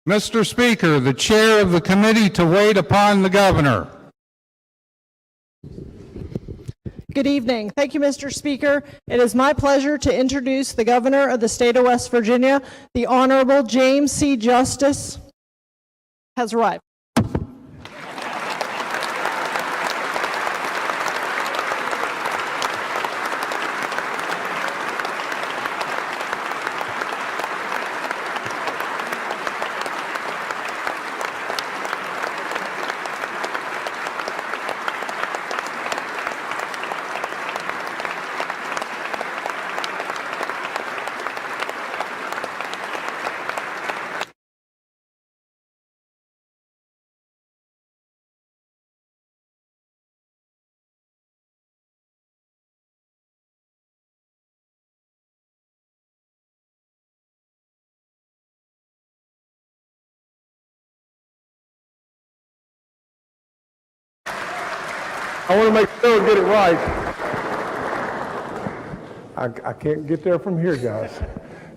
Mr. Speaker, the chair of the committee to wait upon the governor. Good evening. Thank you, Mr. Speaker. It is my pleasure to introduce the governor of the state of West Virginia. The Honorable James C. Justice has arrived. I want to make sure I get it right. I can't get there from here, guys.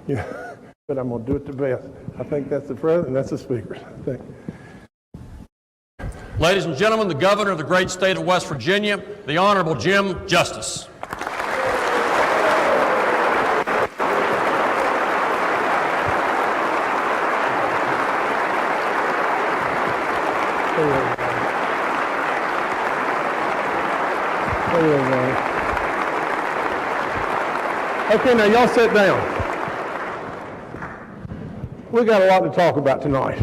Yeah, but I'm going to do it the best. I think that's the president and that's the speaker. I think. Ladies and gentlemen, the governor of the great state of West Virginia, the Honorable Jim Justice. Okay, now y'all sit down. We got a lot to talk about tonight.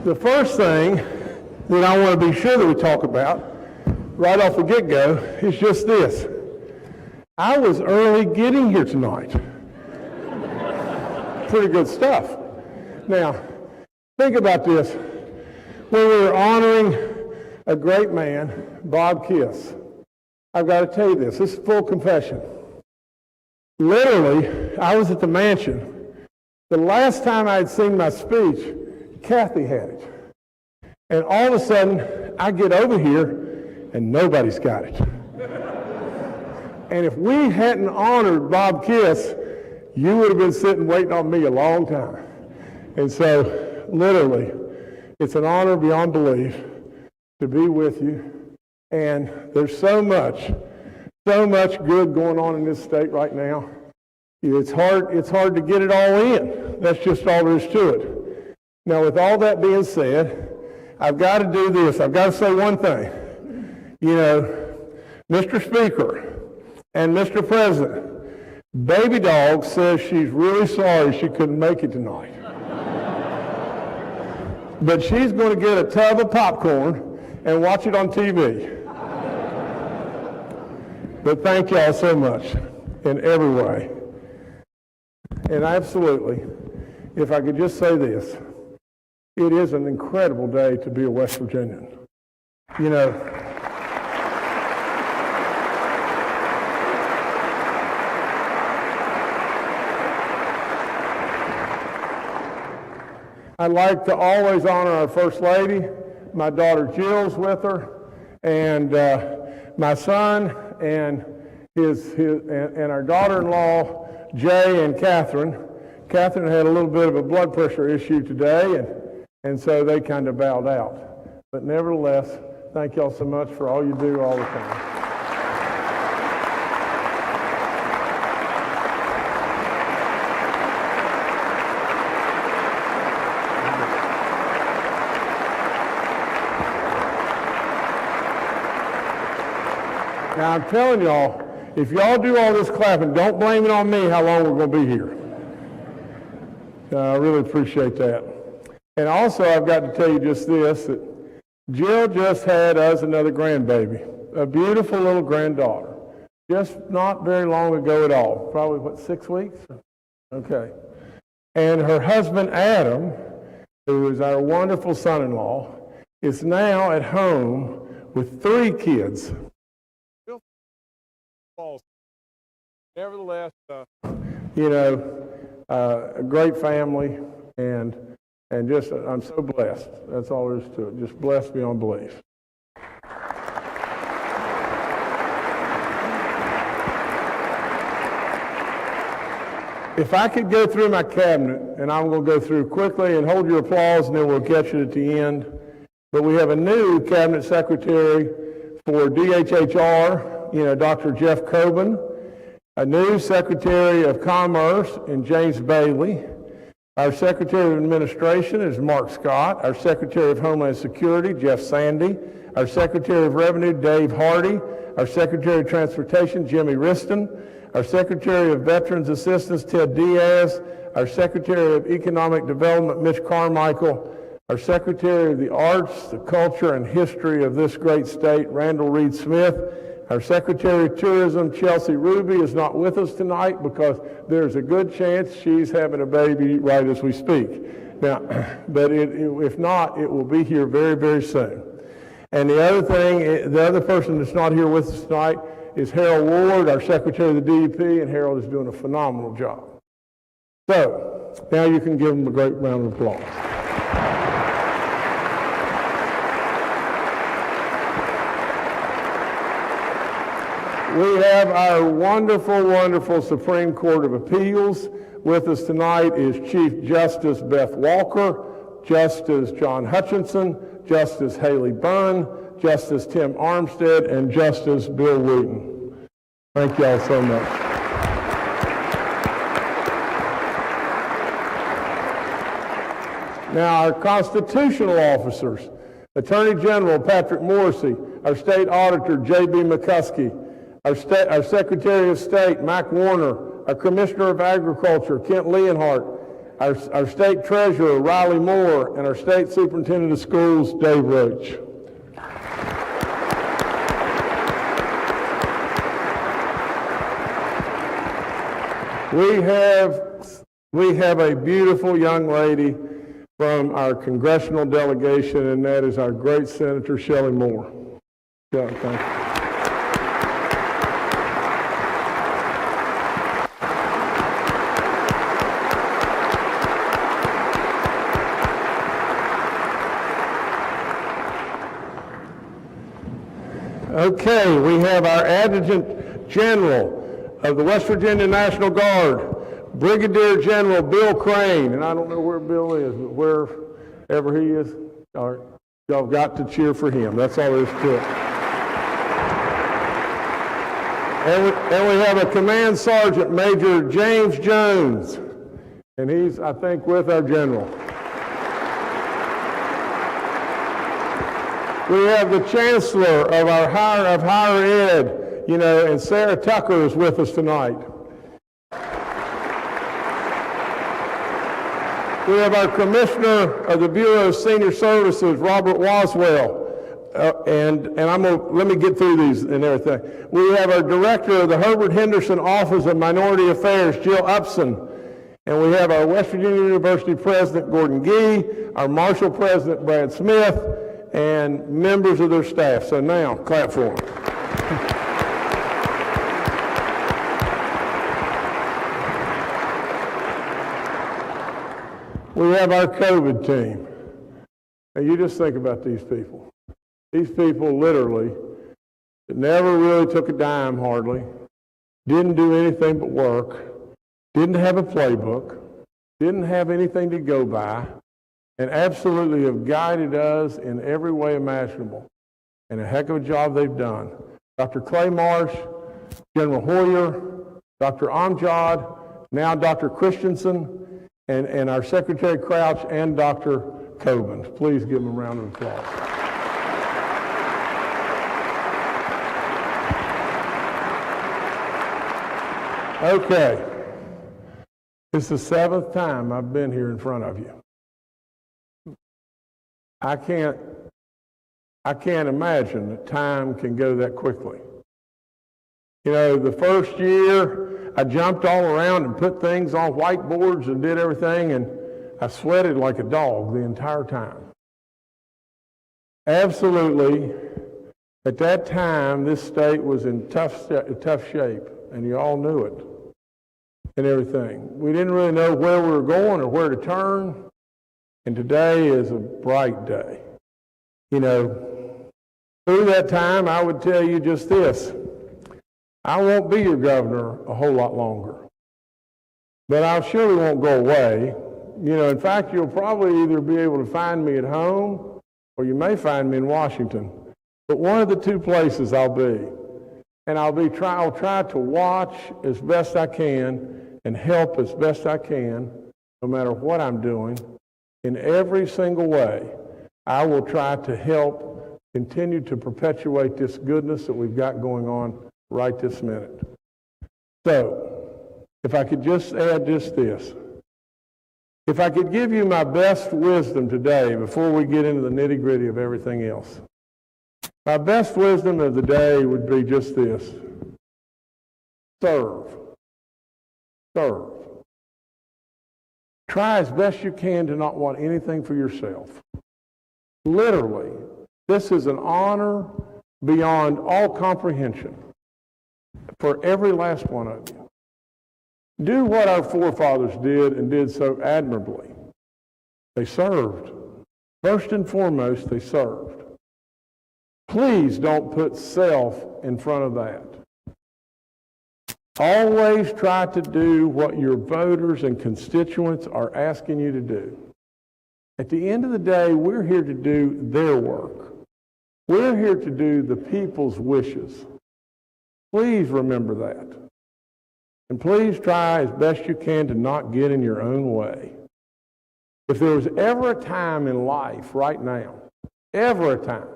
The first thing that I want to be sure that we talk about right off the get-go is just this. I was early getting here tonight. Pretty good stuff. Now, think about this. When we were honoring a great man, Bob Kiss, I've got to tell you this. This is full confession. Literally, I was at the mansion. The last time I had seen my speech, Kathy had it. And all of a sudden, I get over here, and nobody's got it. And if we hadn't honored Bob Kiss, you would have been sitting waiting on me a long time. And so, literally, it's an honor beyond belief to be with you. And there's so much good going on in this state right now. It's hard to get it all in. That's just all there is to it. Now, with all that being said, I've got to do this. I've got to say one thing. You know, Mr. Speaker and Mr. President, Baby Dog says she's really sorry she couldn't make it tonight. But she's going to get a tub of popcorn and watch it on TV. But thank y'all so much in every way. And absolutely, if I could just say this, it is an incredible day to be a West Virginian. You know, I like to always honor our First Lady. My daughter Jill's with her, and my son and and our daughter-in-law Jay and Catherine. Catherine had a little bit of a blood pressure issue today, and so they kind of bowed out. But nevertheless, thank y'all so much for all you do all the time. Now, I'm telling y'all, if y'all do all this clapping, don't blame it on me how long we're going to be here. I really appreciate that. And also, I've got to tell you just this, that Jill just had us another grandbaby, a beautiful little granddaughter, just not very long ago at all. Probably, what, 6 weeks? Okay. And her husband, Adam, who is our wonderful son-in-law, is now at home with 3 kids. Nevertheless, you know, a great family, and just I'm so blessed. That's all there is to it. Just blessed beyond belief. If I could go through my cabinet, and I'm going to go through quickly and hold your applause, and then we'll catch it at the end. But we have a new cabinet secretary for DHHR, Dr. Jeff Coben, a new secretary of commerce in James Bailey. Our secretary of administration is Mark Scott. Our secretary of homeland security, Jeff Sandy. Our secretary of revenue, Dave Hardy. Our secretary of transportation, Jimmy Riston. Our secretary of veterans assistance, Ted Diaz. Our secretary of economic development, Mitch Carmichael. Our secretary of the arts, the culture, and history of this great state, Randall Reed Smith. Our secretary of tourism, Chelsea Ruby, is not with us tonight because there's a good chance she's having a baby right as we speak. Now, but if not, it will be here very, very soon. And the other person that's not here with us tonight is Harold Ward, our secretary of the DEP, and Harold is doing a phenomenal job. So, now you can give him a great round of applause. We have our wonderful, wonderful Supreme Court of Appeals. With us tonight is Chief Justice Beth Walker, Justice John Hutchinson, Justice Haley Bunn, Justice Tim Armstead, and Justice Bill Wooten. Thank y'all so much. Now, our constitutional officers, Attorney General Patrick Morrissey, our State Auditor J.B. McCuskey, our Secretary of State Mac Warner, our Commissioner of Agriculture Kent Leonhardt, our State Treasurer Riley Moore, and our State Superintendent of Schools Dave Roach. We have a beautiful young lady from our congressional delegation, and that is our great Senator Shelley Moore. Yeah, thank you. Okay, we have our Adjutant General of the West Virginia National Guard, Brigadier General Bill Crane, and I don't know where Bill is, but wherever he is, all right, y'all got to cheer for him. That's all there is to it. And we have a Command Sergeant Major James Jones, and he's, I think, with our General. We have the Chancellor of our Higher Ed, and Sarah Tucker is with us tonight. We have our Commissioner of the Bureau of Senior Services, Robert Waswell, let me get through these and everything. We have our Director of the Herbert Henderson Office of Minority Affairs, Jill Upson, and we have our West Virginia University President, Gordon Gee, our Marshall President, Brad Smith, and members of their staff. So now, clap for them. We have our COVID team. Now you just think about these people. These people literally never really took a dime hardly, didn't do anything but work, didn't have a playbook, didn't have anything to go by, and absolutely have guided us in every way imaginable. And a heck of a job they've done. Dr. Clay Marsh, General Hoyer, Dr. Amjad, now Dr. Christensen, and our Secretary Crouch and Dr. Coben. Please give them a round of applause. Okay. It's the 7th time I've been here in front of you. I can't imagine that time can go that quickly. The first year, I jumped all around and put things on whiteboards and did everything, and I sweated like a dog the entire time. Absolutely, at that time, this state was in tough shape, and you all knew it and everything. We didn't really know where we were going or where to turn, and today is a bright day. Through that time, I would tell you just this. I won't be your governor a whole lot longer. but I surely won't go away. You know, in fact, you'll probably either be able to find me at home or you may find me in Washington. But one of the two places I'll be. And I'll try to watch as best I can and help as best I can, no matter what I'm doing. In every single way, I will try to help continue to perpetuate this goodness that we've got going on right this minute. So, if I could just add just this. If I could give you my best wisdom today before we get into the nitty-gritty of everything else, my best wisdom of the day would be just this. Serve. Serve. Try as best you can to not want anything for yourself. Literally, this is an honor beyond all comprehension for every last one of you. Do what our forefathers did and did so admirably. They served. First and foremost, they served. Please don't put self in front of that. Always try to do what your voters and constituents are asking you to do. At the end of the day, we're here to do their work. We're here to do the people's wishes. Please remember that. And please try as best you can to not get in your own way. If there was ever a time in life right now, ever a time,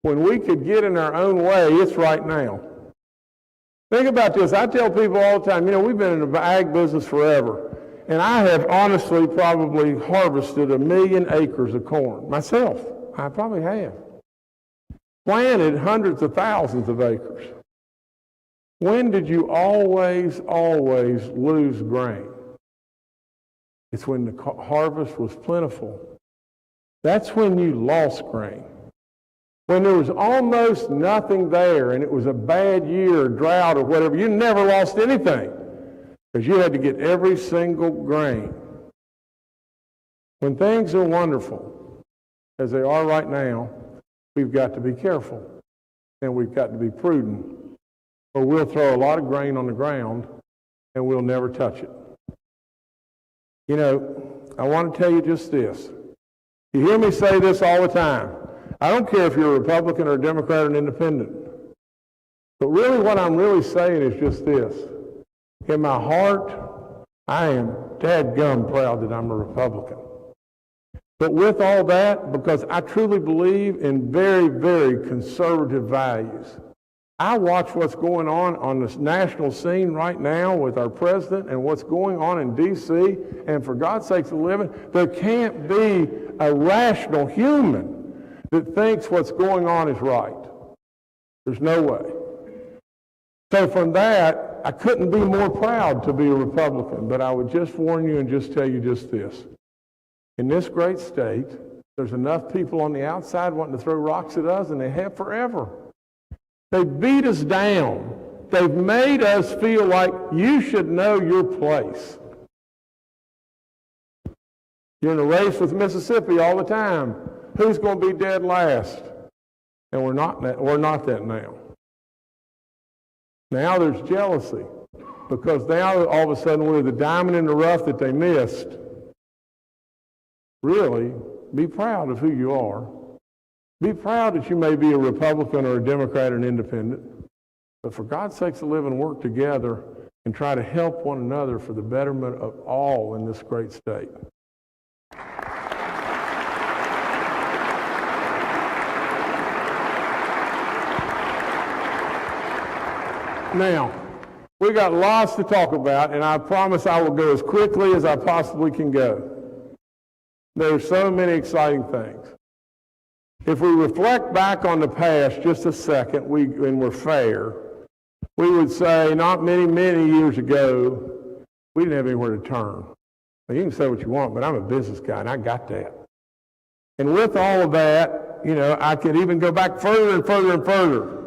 when we could get in our own way, it's right now. Think about this. I tell people all the time, you know, we've been in the ag business forever, and I have honestly probably harvested 1 million acres of corn myself. I probably have. Planted hundreds of thousands of acres. When did you always lose grain? It's when the harvest was plentiful. That's when you lost grain. When there was almost nothing there and it was a bad year, drought or whatever, you never lost anything because you had to get every single grain. When things are wonderful, as they are right now, we've got to be careful and we've got to be prudent, or we'll throw a lot of grain on the ground and we'll never touch it. You know, I want to tell you just this. You hear me say this all the time. I don't care if you're a Republican or a Democrat or an independent. But really what I'm really saying is just this. In my heart, I am dadgum proud that I'm a Republican. But with all that, because I truly believe in very, very conservative values, I watch what's going on this national scene right now with our president and what's going on in D.C., and for God's sakes a living, there can't be a rational human that thinks what's going on is right. There's no way. So from that, I couldn't be more proud to be a Republican, but I would just warn you and just tell you just this. In this great state, there's enough people on the outside wanting to throw rocks at us, and they have forever. They beat us down. They've made us feel like you should know your place. You're in a race with Mississippi all the time. Who's going to be dead last? And we're not that now. Now there's jealousy because now all of a sudden we're the diamond in the rough that they missed. Really, be proud of who you are. Be proud that you may be a Republican or a Democrat or an independent. But for God's sakes, to live and work together and try to help one another for the betterment of all in this great state. Now, we got lots to talk about, and I promise I will go as quickly as I possibly can go. There are so many exciting things. If we reflect back on the past just a second, and we're fair, we would say not many, many years ago, we didn't have anywhere to turn. Now, you can say what you want, but I'm a business guy, and I got that. And with all of that, you know, I could even go back further and further and further.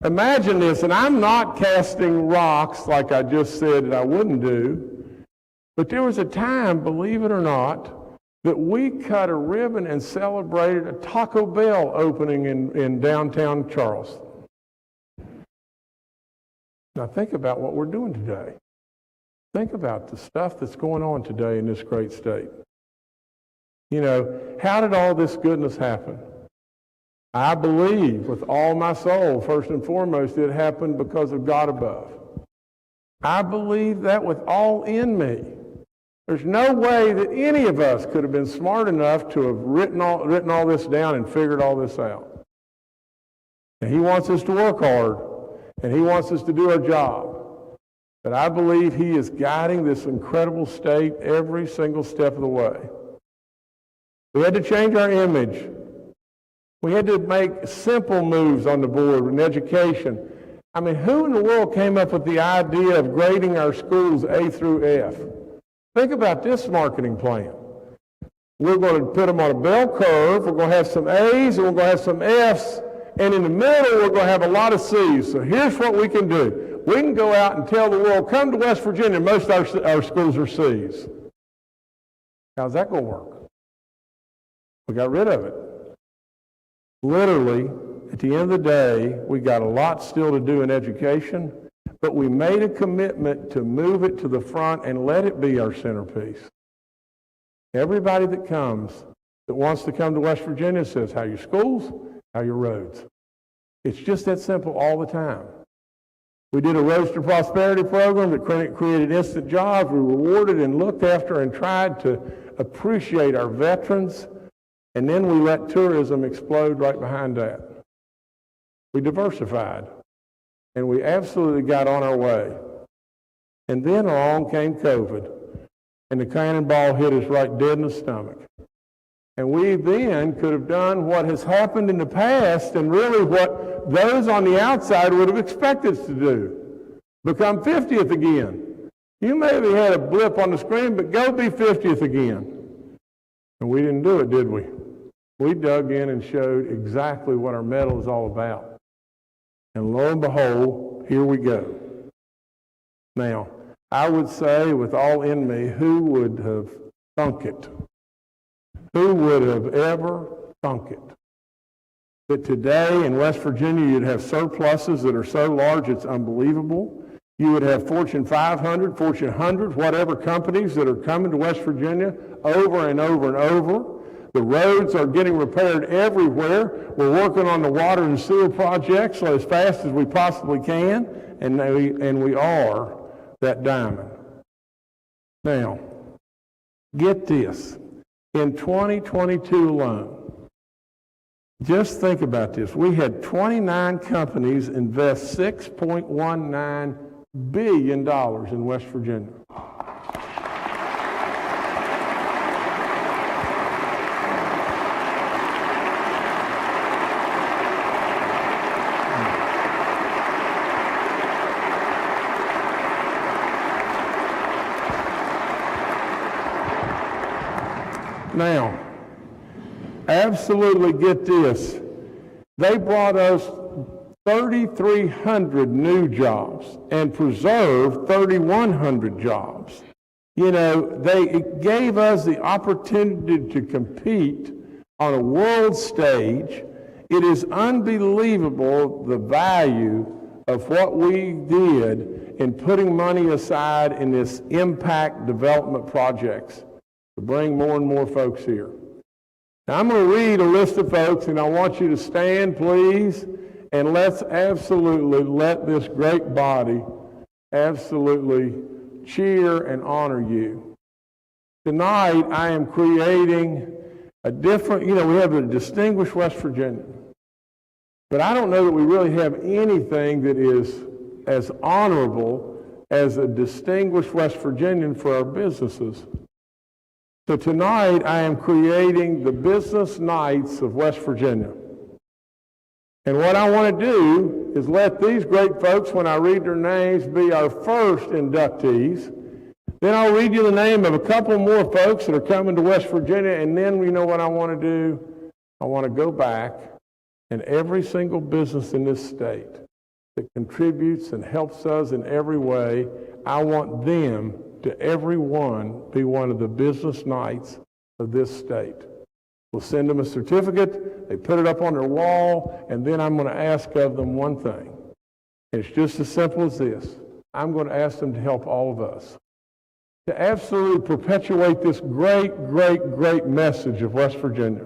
Imagine this, and I'm not casting rocks like I just said that I wouldn't do, but there was a time, believe it or not, that we cut a ribbon and celebrated a Taco Bell opening in downtown Charleston. Now think about what we're doing today. Think about the stuff that's going on today in this great state. You know, how did all this goodness happen? I believe with all my soul, first and foremost, it happened because of God above. I believe that with all in me. There's no way that any of us could have been smart enough to have written all this down and figured all this out. And he wants us to work hard, and he wants us to do our job. But I believe he is guiding this incredible state every single step of the way. We had to change our image. We had to make simple moves on the board in education. I mean, who in the world came up with the idea of grading our schools A through F? Think about this marketing plan. We're going to put them on a bell curve. We're going to have some A's and we're going to have some F's. And in the middle, we're going to have a lot of C's. So here's what we can do. We can go out and tell the world, come to West Virginia. Most of our schools are C's. How's that going to work? We got rid of it. Literally, at the end of the day, we got a lot still to do in education, but we made a commitment to move it to the front and let it be our centerpiece. Everybody that comes, that wants to come to West Virginia says, how are your schools? How are your roads? It's just that simple all the time. We did a Roads to Prosperity program that created instant jobs. We rewarded and looked after and tried to appreciate our veterans. And then we let tourism explode right behind that. We diversified. And we absolutely got on our way. And then along came COVID. And the cannonball hit us right dead in the stomach. And we then could have done what has happened in the past and really what those on the outside would have expected us to do. Become 50th again. You maybe had a blip on the screen, but go be 50th again. And we didn't do it, did we? We dug in and showed exactly what our medal is all about. And lo and behold, here we go. Now, I would say with all in me, who would have thunk it? Who would have ever thunk it? That today in West Virginia you'd have surpluses that are so large it's unbelievable. You would have Fortune 500, Fortune 100, whatever companies that are coming to West Virginia over and over and over. The roads are getting repaired everywhere. We're working on the water and sewer projects as fast as we possibly can, and we are that diamond. Now, get this. In 2022 alone, just think about this. We had 29 companies invest $6.19 billion in West Virginia. Now, absolutely get this. They brought us 3,300 new jobs and preserved 3,100 jobs. You know, it gave us the opportunity to compete on a world stage. It is unbelievable the value of what we did in putting money aside in this impact development projects to bring more and more folks here. Now, I'm going to read a list of folks, and I want you to stand, please, and let's absolutely let this great body absolutely cheer and honor you. Tonight, I am creating a different, we have a distinguished West Virginia, but I don't know that we really have anything that is as honorable as a distinguished West Virginian for our businesses. So tonight, I am creating the Business Knights of West Virginia. And what I want to do is let these great folks, when I read their names, be our first inductees. Then I'll read you the name of a couple more folks that are coming to West Virginia, and then you know what I want to do? I want to go back, and every single business in this state that contributes and helps us in every way, I want them to everyone be one of the business knights of this state. We'll send them a certificate, they put it up on their wall, and then I'm going to ask of them one thing. It's just as simple as this. I'm going to ask them to help all of us. to absolutely perpetuate this great, great, great message of West Virginia.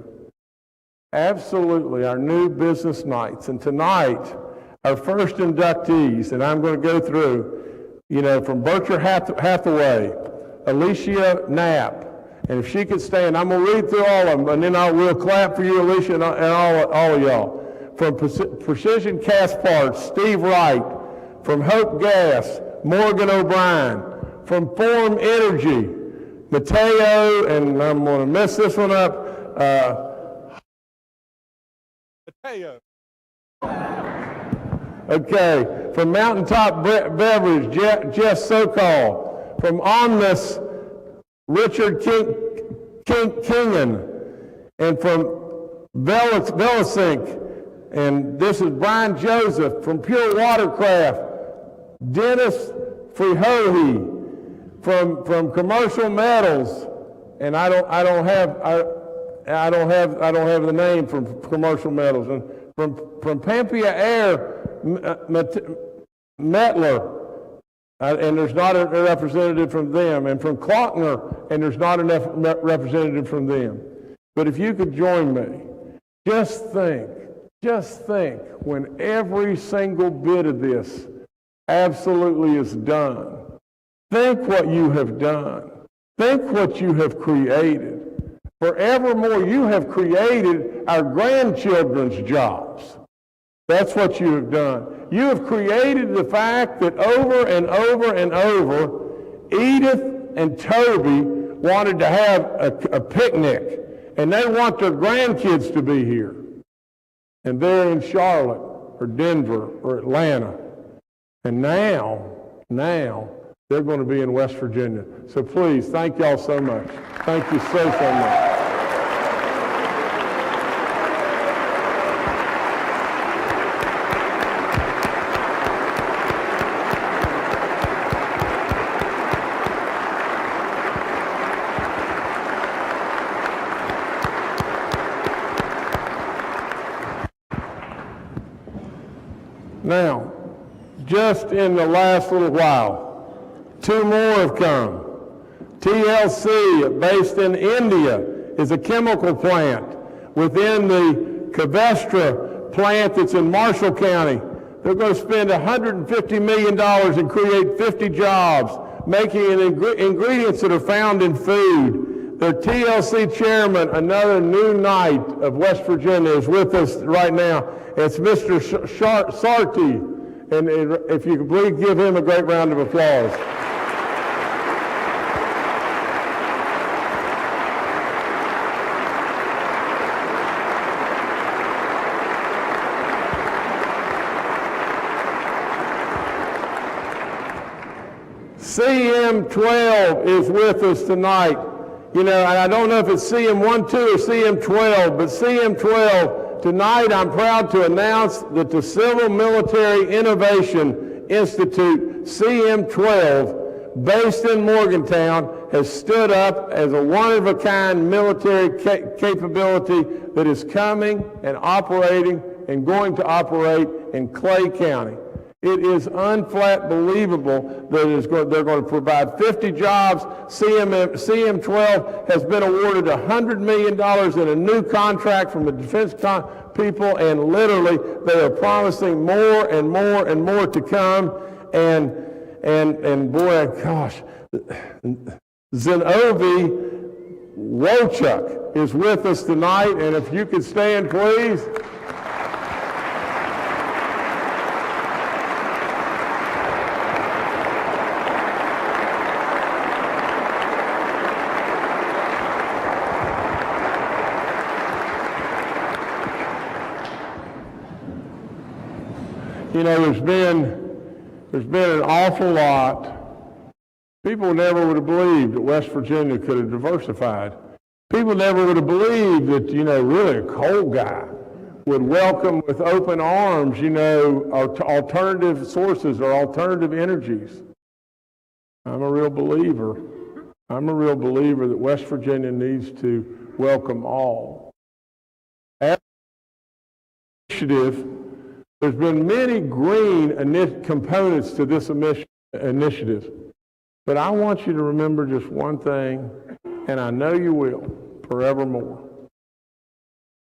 Absolutely, our new business nights. And tonight, our first inductees, and I'm going to go through, from Berkshire Hathaway, Alicia Knapp, and if she could stand, I'm going to read through all of them, and then we'll clap for you, Alicia, and all of y'all. From Precision Cast Parts, Steve Wright. From Hope Gas, Morgan O'Brien. From Forum Energy, Mateo, and I'm going to mess this one up, Mateo. Okay, from Mountaintop Beverage, Jeff Sokol. From Omnis, Richard Kingen. And from Velasink, and this is Brian Joseph. From Pure Watercraft, Dennis Frihohi. From Commercial Metals, and I don't have the name from Commercial Metals, and from Pampia Air, Metler, and there's not a representative from them, and from Klockner, and there's not enough representative from them. But if you could join me, just think when every single bit of this absolutely is done. Think what you have done. Think what you have created. Forevermore, you have created our grandchildren's jobs. That's what you have done. You have created the fact that over and over and over, Edith and Toby wanted to have a picnic, and they want their grandkids to be here. And they're in Charlotte or Denver or Atlanta. And now, they're going to be in West Virginia. So please, thank y'all so much. Thank you so much. Now, just in the last little while, two more have come. TLC, based in India, is a chemical plant within the Covestra plant that's in Marshall County. They're going to spend $150 million and create 50 jobs, making ingredients that are found in food. Their TLC chairman, another new knight of West Virginia, is with us right now. It's Mr. Sarti, and if you could please give him a great round of applause. CM12 is with us tonight. And I don't know if it's CM12 or CM12, but CM12, tonight I'm proud to announce that the Civil Military Innovation Institute, CM12, based in Morgantown, has stood up as a one-of-a-kind military capability that is coming and operating and going to operate in Clay County. It is unflat believable that they're going to provide 50 jobs. CM12 has been awarded $100 million in a new contract from the defense people, and literally they are promising more and more and more to come. And boy, gosh, Zenobi Wochuk is with us tonight, and if you could stand, please. There's been an awful lot. People never would have believed that West Virginia could have diversified. People never would have believed that, really a coal guy would welcome with open arms, alternative sources or alternative energies. I'm a real believer that West Virginia needs to welcome all. As an initiative, there's been many green components to this initiative. But I want you to remember just one thing, and I know you will, forevermore.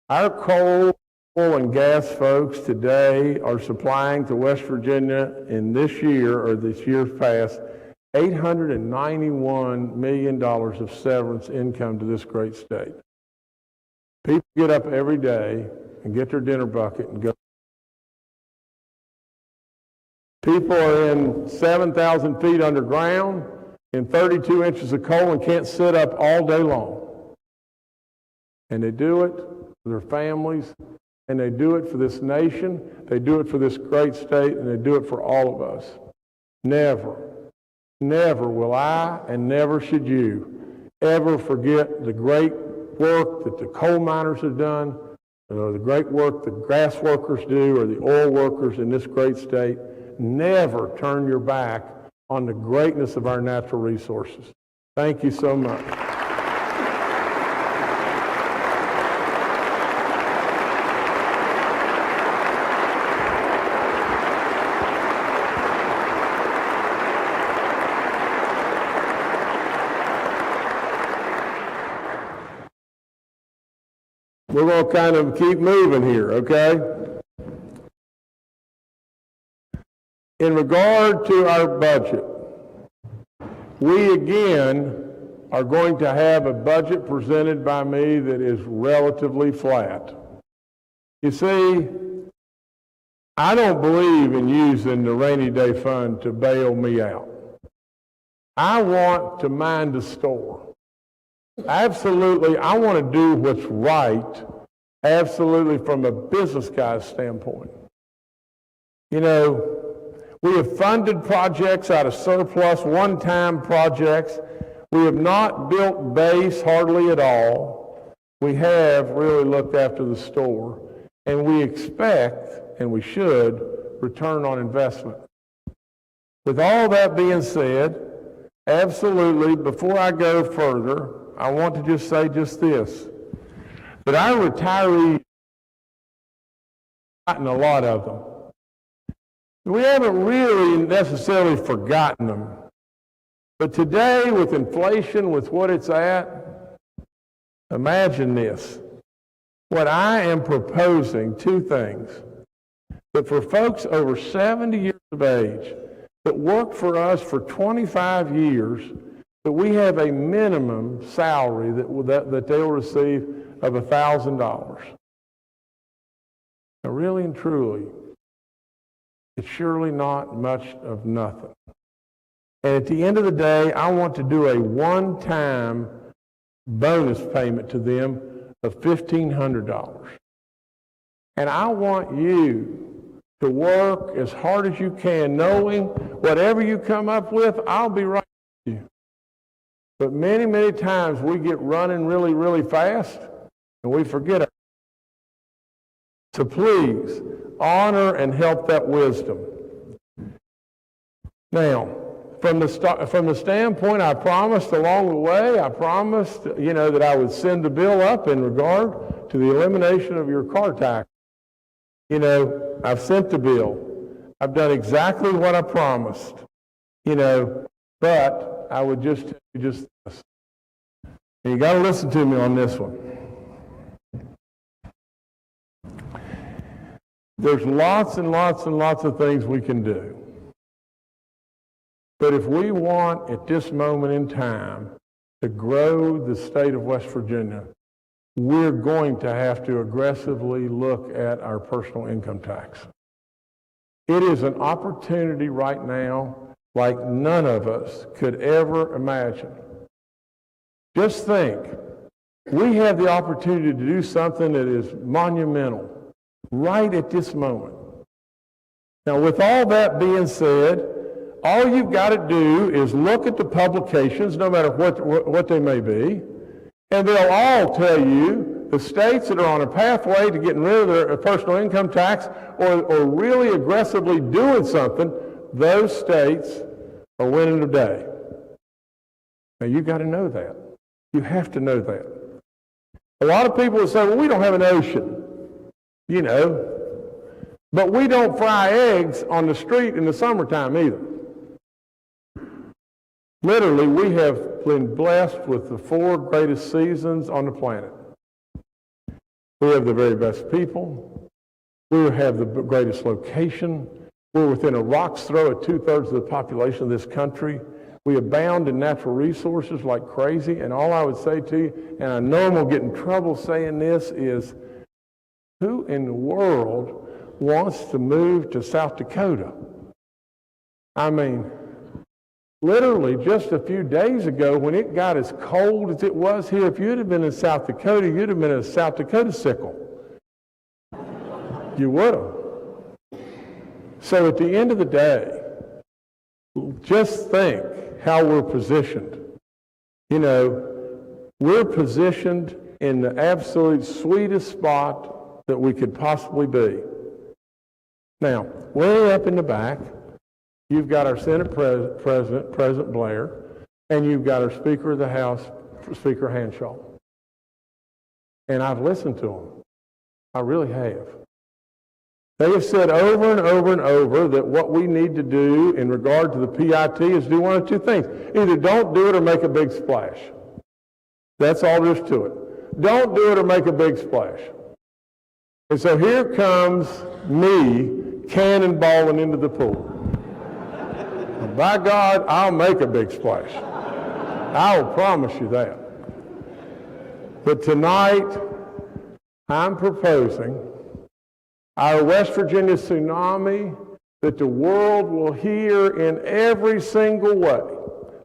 Our coal, oil, and gas folks today are supplying to West Virginia in this year, or this year's past, $891 million of severance income to this great state. People get up every day and get their dinner bucket and go. People are in 7,000 feet underground in 32 inches of coal and can't sit up all day long. And they do it for their families, and they do it for this nation, they do it for this great state, and they do it for all of us. Never, never will I, and never should you, ever forget the great work that the coal miners have done, or the great work the gas workers do, or the oil workers in this great state. Never turn your back on the greatness of our natural resources. Thank you so much. We're going to kind of keep moving here, okay? In regard to our budget, we again are going to have a budget presented by me that is relatively flat. You see, I don't believe in using the rainy day fund to bail me out. I want to mind the store. Absolutely, I want to do what's right, absolutely from a business guy's standpoint. You know, we have funded projects out of surplus, one-time projects. We have not built base hardly at all. We have really looked after the store, and we expect, and we should, return on investment. With all that being said, absolutely, before I go further, I want to just say just this, that our retirees, gotten a lot of them. We haven't really necessarily forgotten them. But today, with inflation, with what it's at, imagine this. What I am proposing, two things. That for folks over 70 years of age that worked for us for 25 years, that we have a minimum salary that they'll receive of $1,000. Now, really and truly, it's surely not much of nothing. And at the end of the day, I want to do a one-time bonus payment to them of $1,500. And I want you to work as hard as you can, knowing whatever you come up with, I'll be right with you. But many, many times we get running really, really fast, and we forget it. So please, honor and help that wisdom. Now, from the standpoint, I promised along the way, I promised, that I would send the bill up in regard to the elimination of your car tax. I've sent the bill. I've done exactly what I promised. But I would just tell you just this. And you got to listen to me on this one. There's lots and lots and lots of things we can do. But if we want, at this moment in time, to grow the state of West Virginia, we're going to have to aggressively look at our personal income tax. It is an opportunity right now like none of us could ever imagine. Just think, we have the opportunity to do something that is monumental right at this moment. Now, with all that being said, all you've got to do is look at the publications, no matter what they may be, and they'll all tell you the states that are on a pathway to getting rid of their personal income tax or really aggressively doing something, those states are winning the day. Now, you've got to know that. You have to know that. A lot of people will say, well, we don't have an ocean. But we don't fry eggs on the street in the summertime either. Literally, we have been blessed with the 4 greatest seasons on the planet. We have the very best people. We have the greatest location. We're within a rock's throw of 2/3 of the population of this country. We abound in natural resources like crazy. And all I would say to you, and I know I'm going to get in trouble saying this, is who in the world wants to move to South Dakota? I mean, literally just a few days ago when it got as cold as it was here, if you'd have been in South Dakota, you'd have been a South Dakota sickle. You would have. So at the end of the day, just think how we're positioned. You know, we're positioned in the absolute sweetest spot that we could possibly be. Now, way up in the back, you've got our Senate President, President Blair, and you've got our Speaker of the House, Speaker Hanshaw. And I've listened to them. I really have. They have said over and over and over that what we need to do in regard to the PIT is do one of 2 things. Either don't do it or make a big splash. That's all there is to it. Don't do it or make a big splash. And so here comes me cannonballing into the pool. And by God, I'll make a big splash. I will promise you that. But tonight, I'm proposing our West Virginia tsunami that the world will hear in every single way.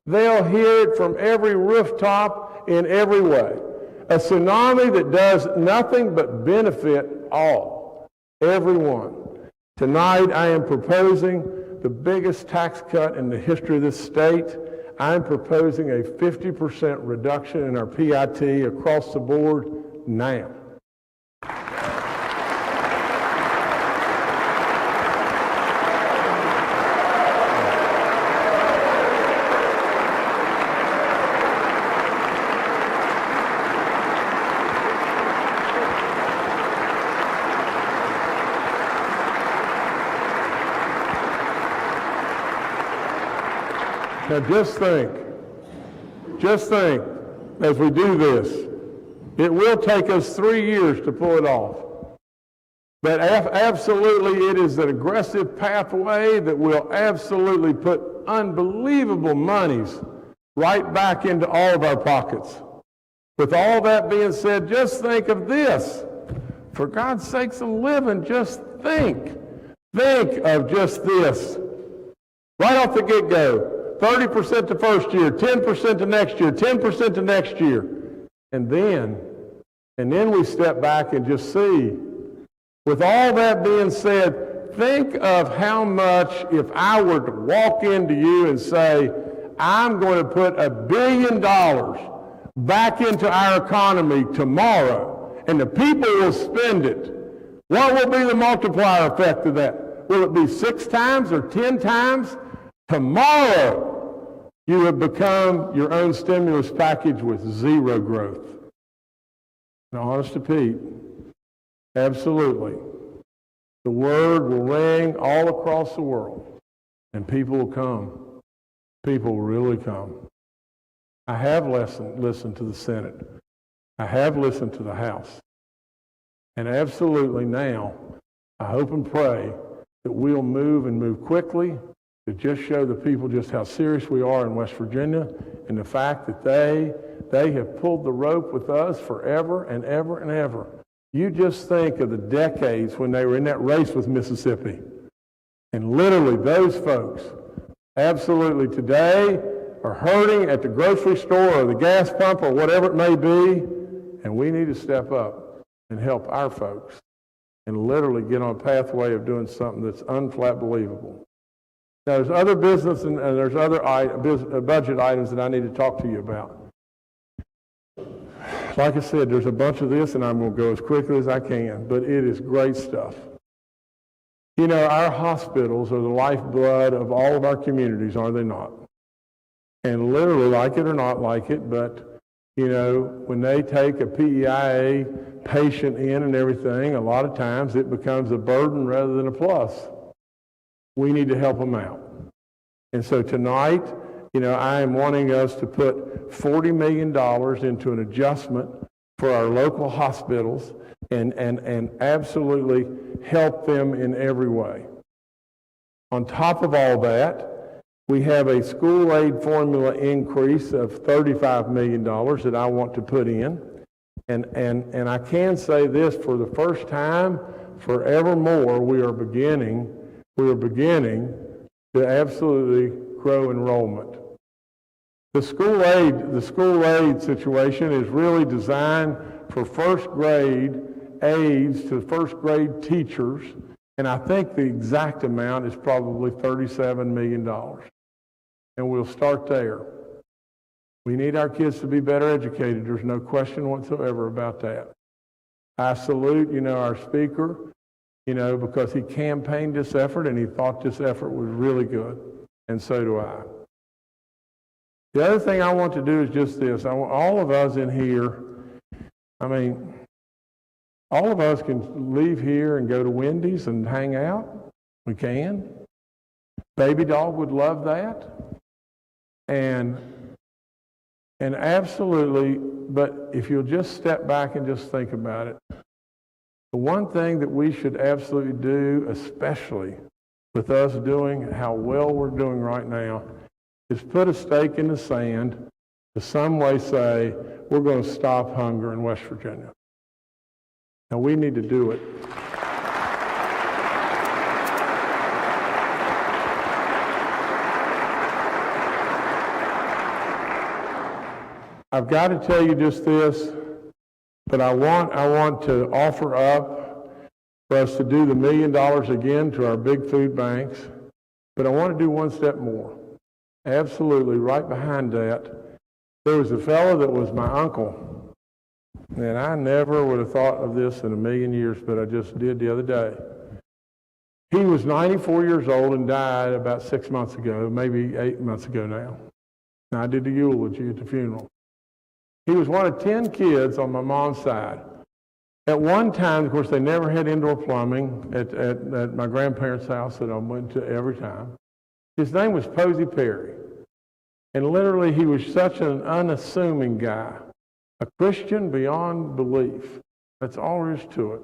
They'll hear it from every rooftop in every way. A tsunami that does nothing but benefit all, everyone. Tonight I am proposing the biggest tax cut in the history of this state. I'm proposing a 50% reduction in our PIT across the board now. Now just think, as we do this, it will take us 3 years to pull it off. But absolutely it is an aggressive pathway that will absolutely put unbelievable monies right back into all of our pockets. With all that being said, just think of this. For God's sakes of living, just think. Think of just this. Right off the get-go. 30% the first year, 10% the next year, 10% the next year. And then we step back and just see. With all that being said, think of how much if I were to walk into you and say, I'm going to put $1 billion back into our economy tomorrow, and the people will spend it. What will be the multiplier effect of that? Will it be 6 times or 10 times? Tomorrow, you have become your own stimulus package with 0 growth. Now, honest to Pete, absolutely. The word will ring all across the world, and people will come. People will really come. I have listened to the Senate. I have listened to the House. And absolutely now, I hope and pray that we'll move quickly, to just show the people just how serious we are in West Virginia and the fact that they have pulled the rope with us forever and ever and ever. You just think of the decades when they were in that race with Mississippi. And literally those folks absolutely today are hurting at the grocery store or the gas pump or whatever it may be, and we need to step up and help our folks and literally get on a pathway of doing something that's unflat believable. Now, there's other business and there's other budget items that I need to talk to you about. Like I said, there's a bunch of this, and I'm going to go as quickly as I can, but it is great stuff. You know, our hospitals are the lifeblood of all of our communities, are they not? And literally, like it or not like it, but, you know, when they take a PEIA patient in and everything, a lot of times it becomes a burden rather than a plus. We need to help them out. And so tonight, I am wanting us to put $40 million into an adjustment for our local hospitals and absolutely help them in every way. On top of all that, we have a school aid formula increase of $35 million that I want to put in. And I can say this, for the first time forevermore, we are beginning to absolutely grow enrollment. The school aid situation is really designed for first grade aides to first grade teachers, and I think the exact amount is probably $37 million. And we'll start there. We need our kids to be better educated. There's no question whatsoever about that. I salute, our speaker, because he campaigned this effort and he thought this effort was really good. And so do I. The other thing I want to do is just this. I want all of us in here, all of us can leave here and go to Wendy's and hang out. We can. Baby Dog would love that. And absolutely, but if you'll just step back and just think about it, the one thing that we should absolutely do, especially with us doing how well we're doing right now, is put a stake in the sand to some way say, we're going to stop hunger in West Virginia. Now, we need to do it. I've got to tell you just this, but I want to offer up for us to do the $1 million again to our big food banks, but I want to do one step more. Absolutely, right behind that, there was a fellow that was my uncle, and I never would have thought of this in a million years, but I just did the other day. He was 94 years old and died about 6 months ago, maybe 8 months ago now. And I did the eulogy at the funeral. He was one of 10 kids on my mom's side. At one time, of course, they never had indoor plumbing at my grandparents' house that I went to every time. His name was Posey Perry. And literally, he was such an unassuming guy, a Christian beyond belief. That's all there is to it.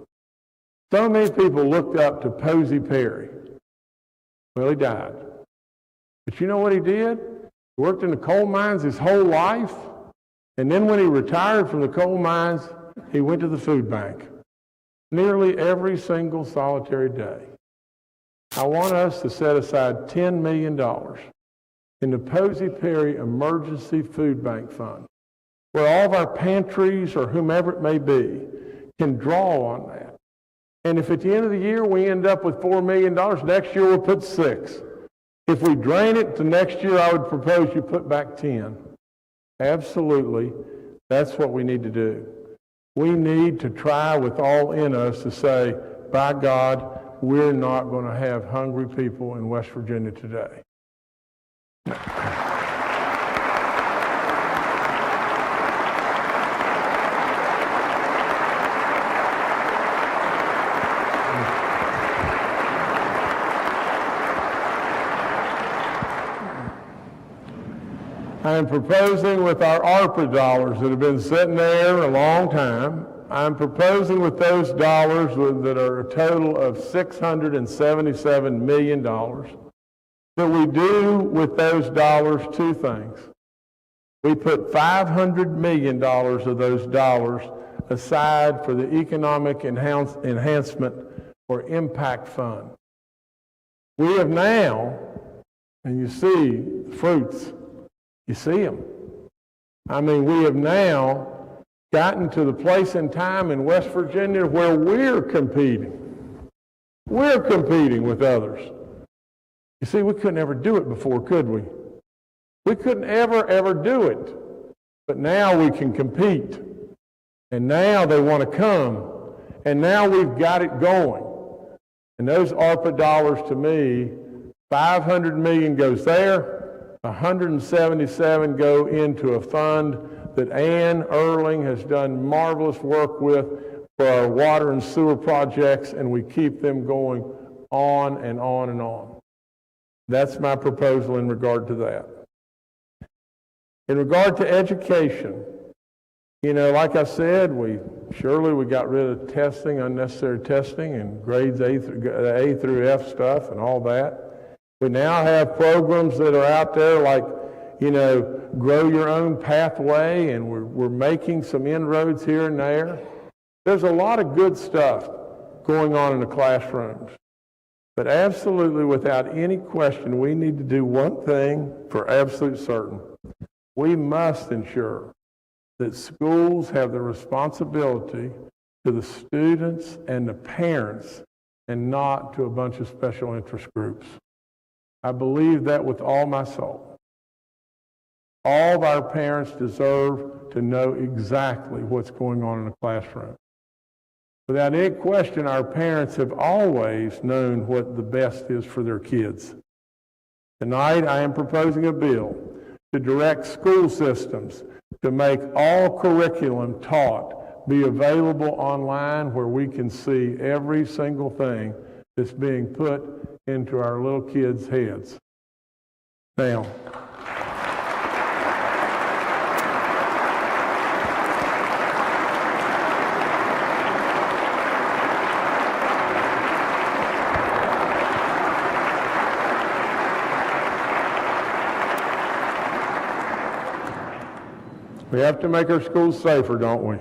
So many people looked up to Posey Perry. Well, he died. But you know what he did? He worked in the coal mines his whole life. And then when he retired from the coal mines, he went to the food bank nearly every single solitary day. I want us to set aside $10 million in the Posey Perry Emergency Food Bank Fund, where all of our pantries or whomever it may be can draw on that. And if at the end of the year we end up with $4 million, next year we'll put 6. If we drain it to next year, I would propose you put back 10. Absolutely, that's what we need to do. We need to try with all in us to say, by God, we're not going to have hungry people in West Virginia today. I am proposing with our ARPA dollars that have been sitting there a long time, I'm proposing with those dollars that are a total of $677 million, that we do with those dollars 2 things. We put $500 million of those dollars aside for the Economic Enhancement or Impact Fund. We have now, and you see the fruits, you see them. We have now gotten to the place in time in West Virginia where we're competing. We're competing with others. You see, we couldn't ever do it before, could we? We couldn't ever do it. But now we can compete. And now they want to come. And now we've got it going. And those ARPA dollars, to me, $500 million goes there. 177 go into a fund that Ann Erling has done marvelous work with for our water and sewer projects, and we keep them going on and on and on. That's my proposal in regard to that. In regard to education, like I said, we got rid of testing, unnecessary testing, and grades A through F stuff and all that. We now have programs that are out there like, Grow Your Own Pathway, and we're making some inroads here and there. There's a lot of good stuff going on in the classrooms. But absolutely, without any question, we need to do one thing for absolute certain. We must ensure that schools have the responsibility to the students and the parents and not to a bunch of special interest groups. I believe that with all my soul. All of our parents deserve to know exactly what's going on in the classroom. Without any question, our parents have always known what the best is for their kids. Tonight, I am proposing a bill to direct school systems to make all curriculum taught be available online where we can see every single thing that's being put into our little kids' heads. Now, we have to make our schools safer, don't we?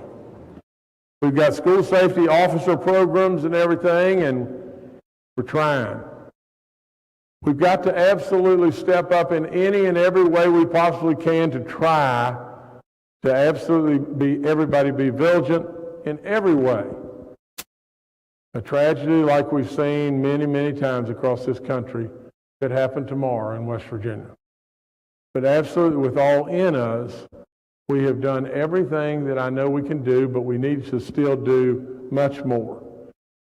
We've got school safety officer programs and everything, and we're trying. We've got to absolutely step up in any and every way we possibly can to try to absolutely everybody be vigilant in every way. A tragedy like we've seen many, many times across this country could happen tomorrow in West Virginia. But absolutely, with all in us, we have done everything that I know we can do, but we need to still do much more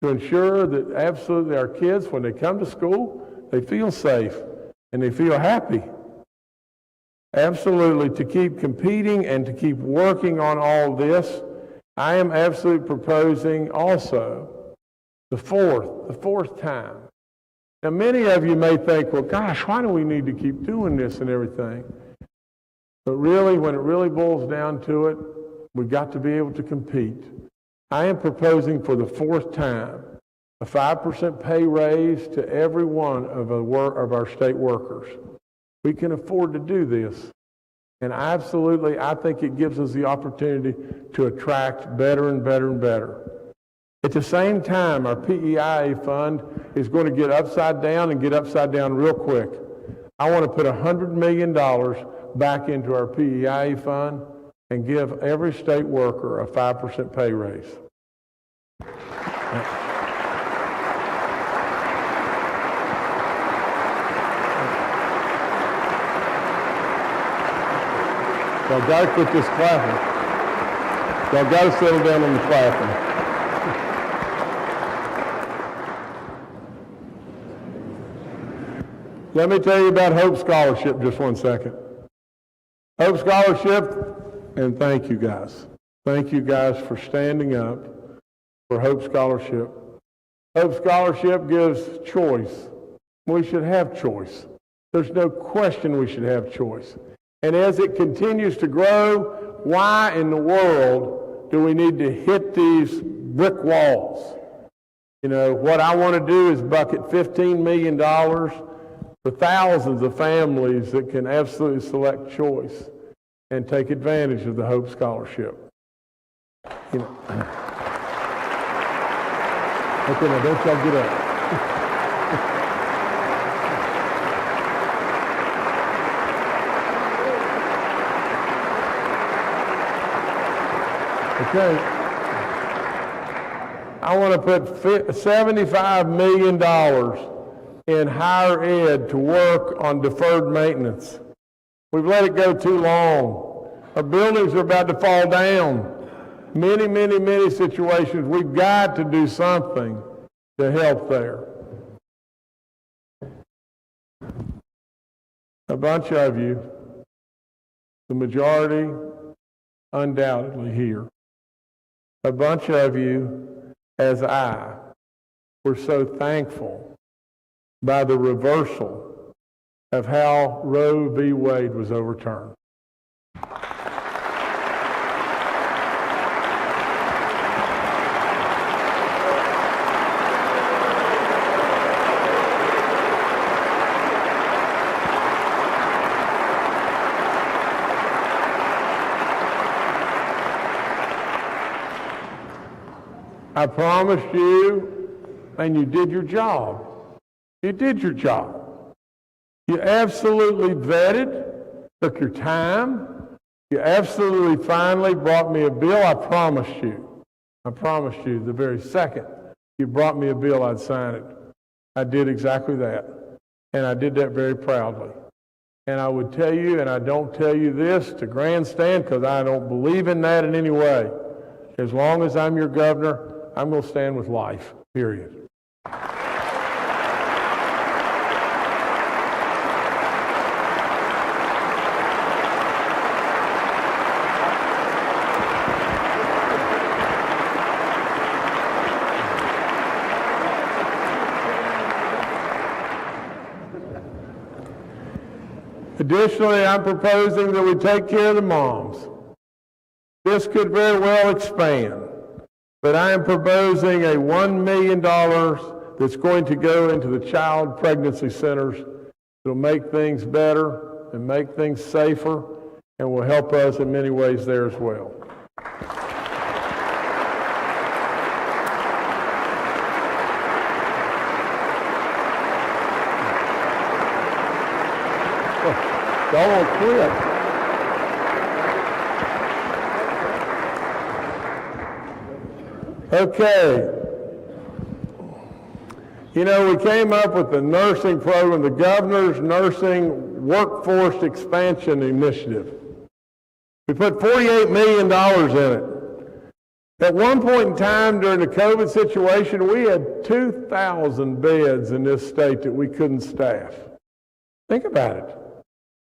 to ensure that absolutely our kids, when they come to school, they feel safe and they feel happy. Absolutely, to keep competing and to keep working on all this, I am absolutely proposing also the fourth time. Now, many of you may think, well, gosh, why do we need to keep doing this and everything? But really, when it really boils down to it, we've got to be able to compete. I am proposing for the fourth time a 5% pay raise to every one of our state workers. We can afford to do this. And absolutely, I think it gives us the opportunity to attract better and better and better. At the same time, our PEIA fund is going to get upside down and get upside down real quick. I want to put $100 million back into our PEIA fund and give every state worker a 5% pay raise. Y'all got to quit this clapping. Y'all got to settle down on the clapping. Let me tell you about Hope Scholarship just one second. Hope Scholarship, and thank you guys. Thank you guys for standing up for Hope Scholarship. Hope Scholarship gives choice. We should have choice. There's no question we should have choice. And as it continues to grow, why in the world do we need to hit these brick walls? What I want to do is bucket $15 million for thousands of families that can absolutely select choice and take advantage of the Hope Scholarship. Okay, now don't y'all get up. Okay. I want to put $75 million in higher ed to work on deferred maintenance. We've let it go too long. Our buildings are about to fall down. Many, many, many situations. We've got to do something to help there. A bunch of you, the majority undoubtedly here, a bunch of you, as I, were so thankful by the reversal of how Roe v. Wade was overturned. I promised you, and you did your job. You did your job. You absolutely vetted, took your time. You absolutely finally brought me a bill. I promised you the very second you brought me a bill, I'd sign it. I did exactly that. And I did that very proudly. And I would tell you, and I don't tell you this to grandstand because I don't believe in that in any way. As long as I'm your governor, I'm going to stand with life, period. Additionally, I'm proposing that we take care of the moms. This could very well expand, but I am proposing a $1 million that's going to go into the child pregnancy centers. It'll make things better and make things safer and will help us in many ways there as well. Y'all won't quit. Okay. You know, we came up with the nursing program, the Governor's Nursing Workforce Expansion Initiative. We put $48 million in it. At one point in time during the COVID situation, we had 2,000 beds in this state that we couldn't staff. Think about it.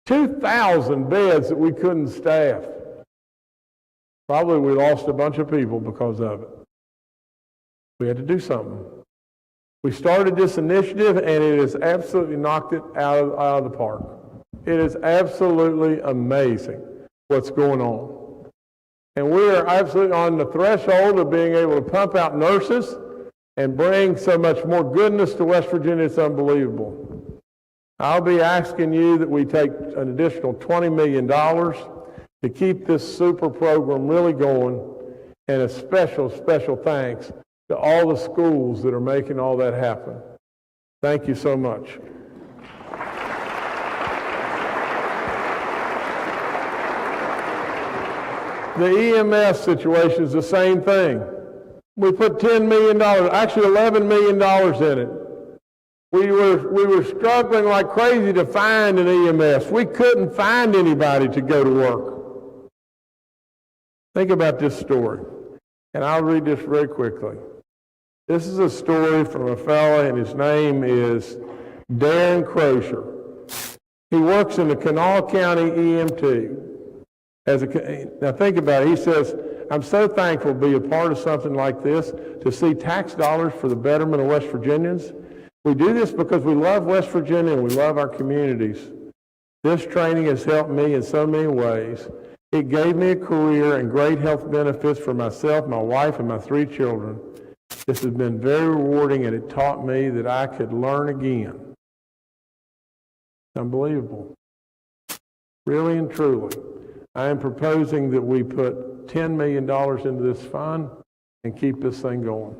2,000 beds that we couldn't staff. Probably we lost a bunch of people because of it. We had to do something. We started this initiative and it has absolutely knocked it out of the park. It is absolutely amazing what's going on. And we are absolutely on the threshold of being able to pump out nurses and bring so much more goodness to West Virginia, it's unbelievable. I'll be asking you that we take an additional $20 million to keep this super program really going, and a special, special thanks to all the schools that are making all that happen. Thank you so much. The EMS situation is the same thing. We put $10 million, actually $11 million in it. We were struggling like crazy to find an EMS. We couldn't find anybody to go to work. Think about this story, and I'll read this very quickly. This is a story from a fellow, and his name is Darren Crozier. He works in the Kanawha County EMT. Now think about it. He says, I'm so thankful to be a part of something like this, to see tax dollars for the betterment of West Virginians. We do this because we love West Virginia and we love our communities. This training has helped me in so many ways. It gave me a career and great health benefits for myself, my wife, and my 3 children. This has been very rewarding, and it taught me that I could learn again. Unbelievable. Really and truly. I am proposing that we put $10 million into this fund and keep this thing going.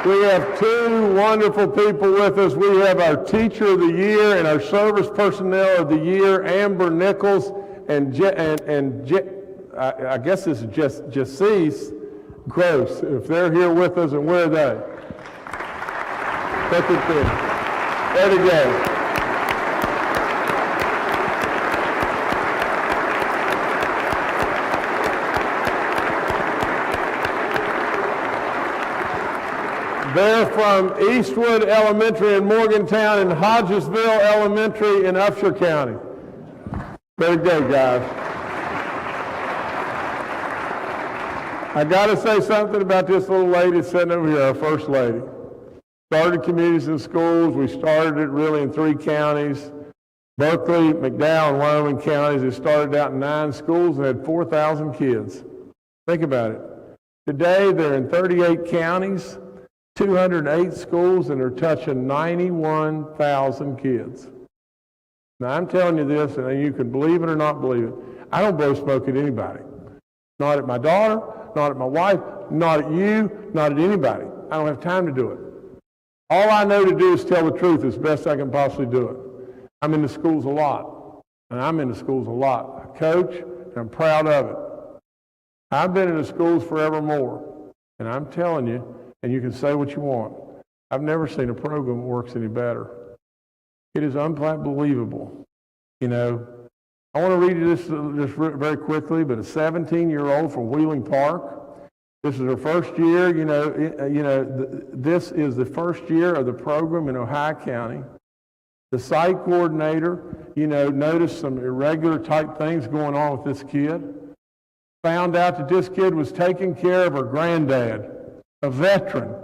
We have 2 wonderful people with us. We have our Teacher of the Year and our Service Personnel of the Year, Amber Nichols, and I guess this is Jacees Gross. If they're here with us, and where are they? Look at them. There they go. They're from Eastwood Elementary in Morgantown and Hodgesville Elementary in Upshur County. There you go, guys. I got to say something about this little lady sitting over here, our First Lady. Started communities and schools. We started it really in 3 counties. Berkeley, McDowell, and Wyoming counties. It started out in 9 schools and had 4,000 kids. Think about it. Today, they're in 38 counties. 208 schools, and they're touching 91,000 kids. Now, I'm telling you this, and you can believe it or not believe it. I don't blow smoke at anybody. Not at my daughter, not at my wife, not at you, not at anybody. I don't have time to do it. All I know to do is tell the truth as best I can possibly do it. I'm in the schools a lot, and I'm in the schools a lot. I coach, and I'm proud of it. I've been in the schools forevermore, and I'm telling you, and you can say what you want, I've never seen a program that works any better. It is unbelievable. You know, I want to read you this just very quickly, but a 17-year-old from Wheeling Park, this is her first year, this is the first year of the program in Ohio County. The site coordinator, noticed some irregular type things going on with this kid. Found out that this kid was taking care of her granddad, a veteran.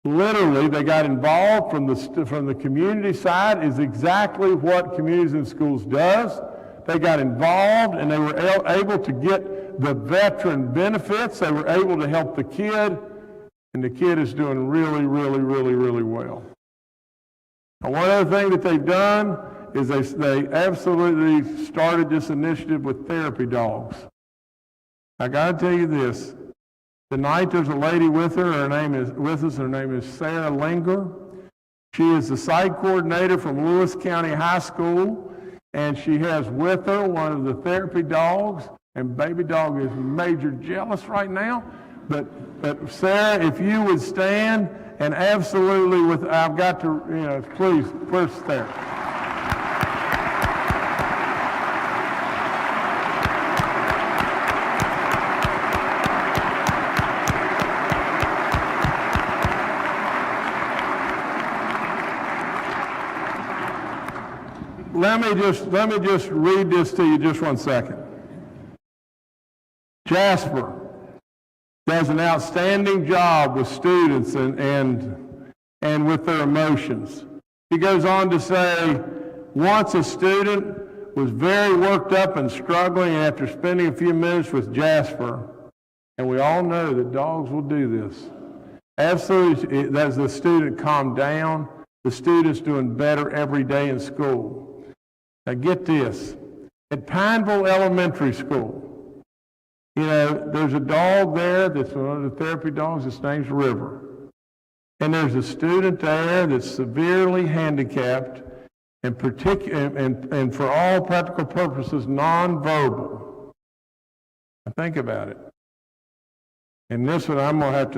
Literally, they got involved from the community side, is exactly what Communities in Schools does. They got involved, and they were able to get the veteran benefits. They were able to help the kid, and the kid is doing really, really, really, really well. And one other thing that they've done is they absolutely started this initiative with therapy dogs. I got to tell you this. Tonight there's a lady with her. Her name is Sarah Linger. She is the site coordinator from Lewis County High School, and she has with her one of the therapy dogs. And baby dog is major jealous right now. But Sarah, if you would stand and absolutely I've got to, please, first there. Let me just read this to you just 1 second. Jasper does an outstanding job with students and with their emotions. He goes on to say, once a student was very worked up and struggling after spending a few minutes with Jasper, and we all know that dogs will do this. Absolutely, as the student calmed down, the student's doing better every day in school. Now get this, at Pineville Elementary School, there's a dog there that's one of the therapy dogs. His name's River. And there's a student there that's severely handicapped and for all practical purposes nonverbal. Now think about it. And this one I'm gonna have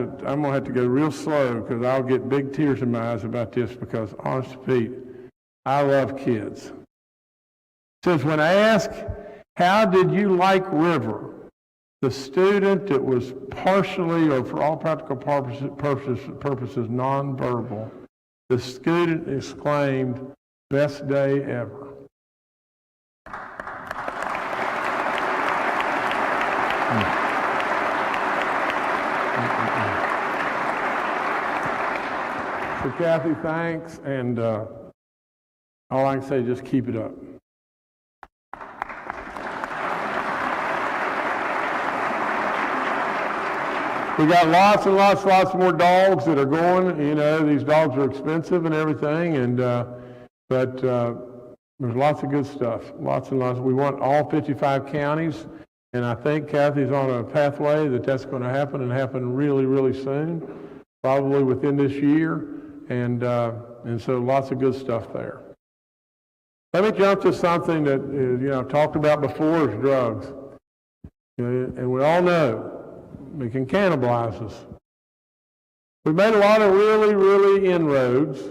to go real slow because I'll get big tears in my eyes about this because honest to Pete, I love kids. It says, when asked, how did you like River? The student that was partially, or for all practical purposes nonverbal, the student exclaimed, best day ever. So Kathy, thanks, and all I can say is just keep it up. We got lots and lots more dogs that are going. These dogs are expensive and everything, but there's lots of good stuff. Lots and lots. We want all 55 counties, and I think Kathy's on a pathway that's going to happen and happen really, really soon, probably within this year, and so lots of good stuff there. Let me jump to something that I've talked about before, is drugs, and we all know it can cannibalize us. We've made a lot of really, really inroads,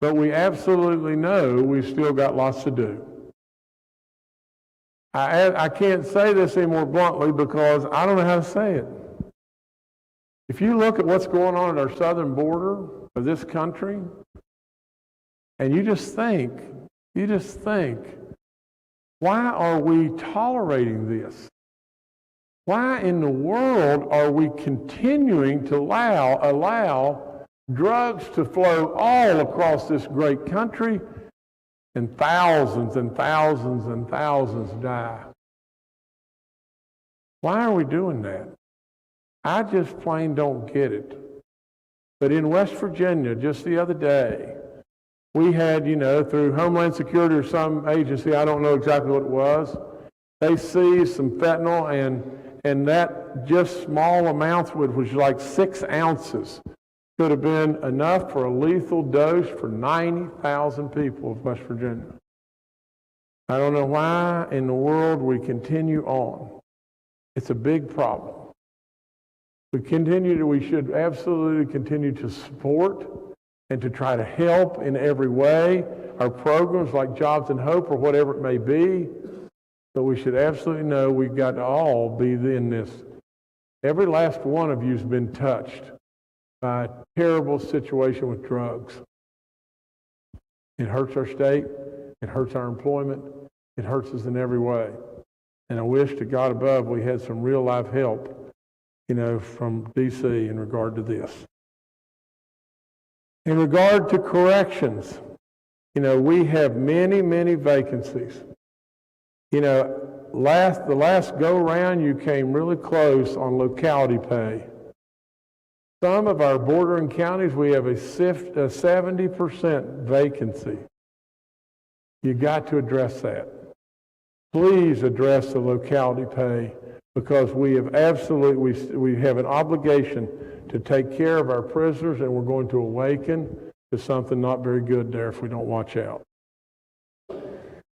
but we absolutely know we've still got lots to do. I can't say this any more bluntly because I don't know how to say it. If you look at what's going on at our southern border of this country, and you just think, why are we tolerating this? Why in the world are we continuing to allow drugs to flow all across this great country and thousands and thousands and thousands die? Why are we doing that? I just plain don't get it. But in West Virginia, just the other day, We had, through Homeland Security or some agency, I don't know exactly what it was, they seized some fentanyl, and that just small amounts, which was like 6 ounces, could have been enough for a lethal dose for 90,000 people of West Virginia. I don't know why in the world we continue on. It's a big problem. We should absolutely continue to support and to try to help in every way our programs like Jobs and Hope or whatever it may be. But we should absolutely know we've got to all be in this. Every last one of you has been touched by a terrible situation with drugs. It hurts our state. It hurts our employment. It hurts us in every way. And I wish to God above we had some real life help, from D.C. in regard to this. In regard to corrections, we have many, many vacancies. The last go-round, you came really close on locality pay. Some of our bordering counties, we have a 70% vacancy. You got to address that. Please address the locality pay, because we have we have an obligation to take care of our prisoners, and we're going to awaken to something not very good there if we don't watch out.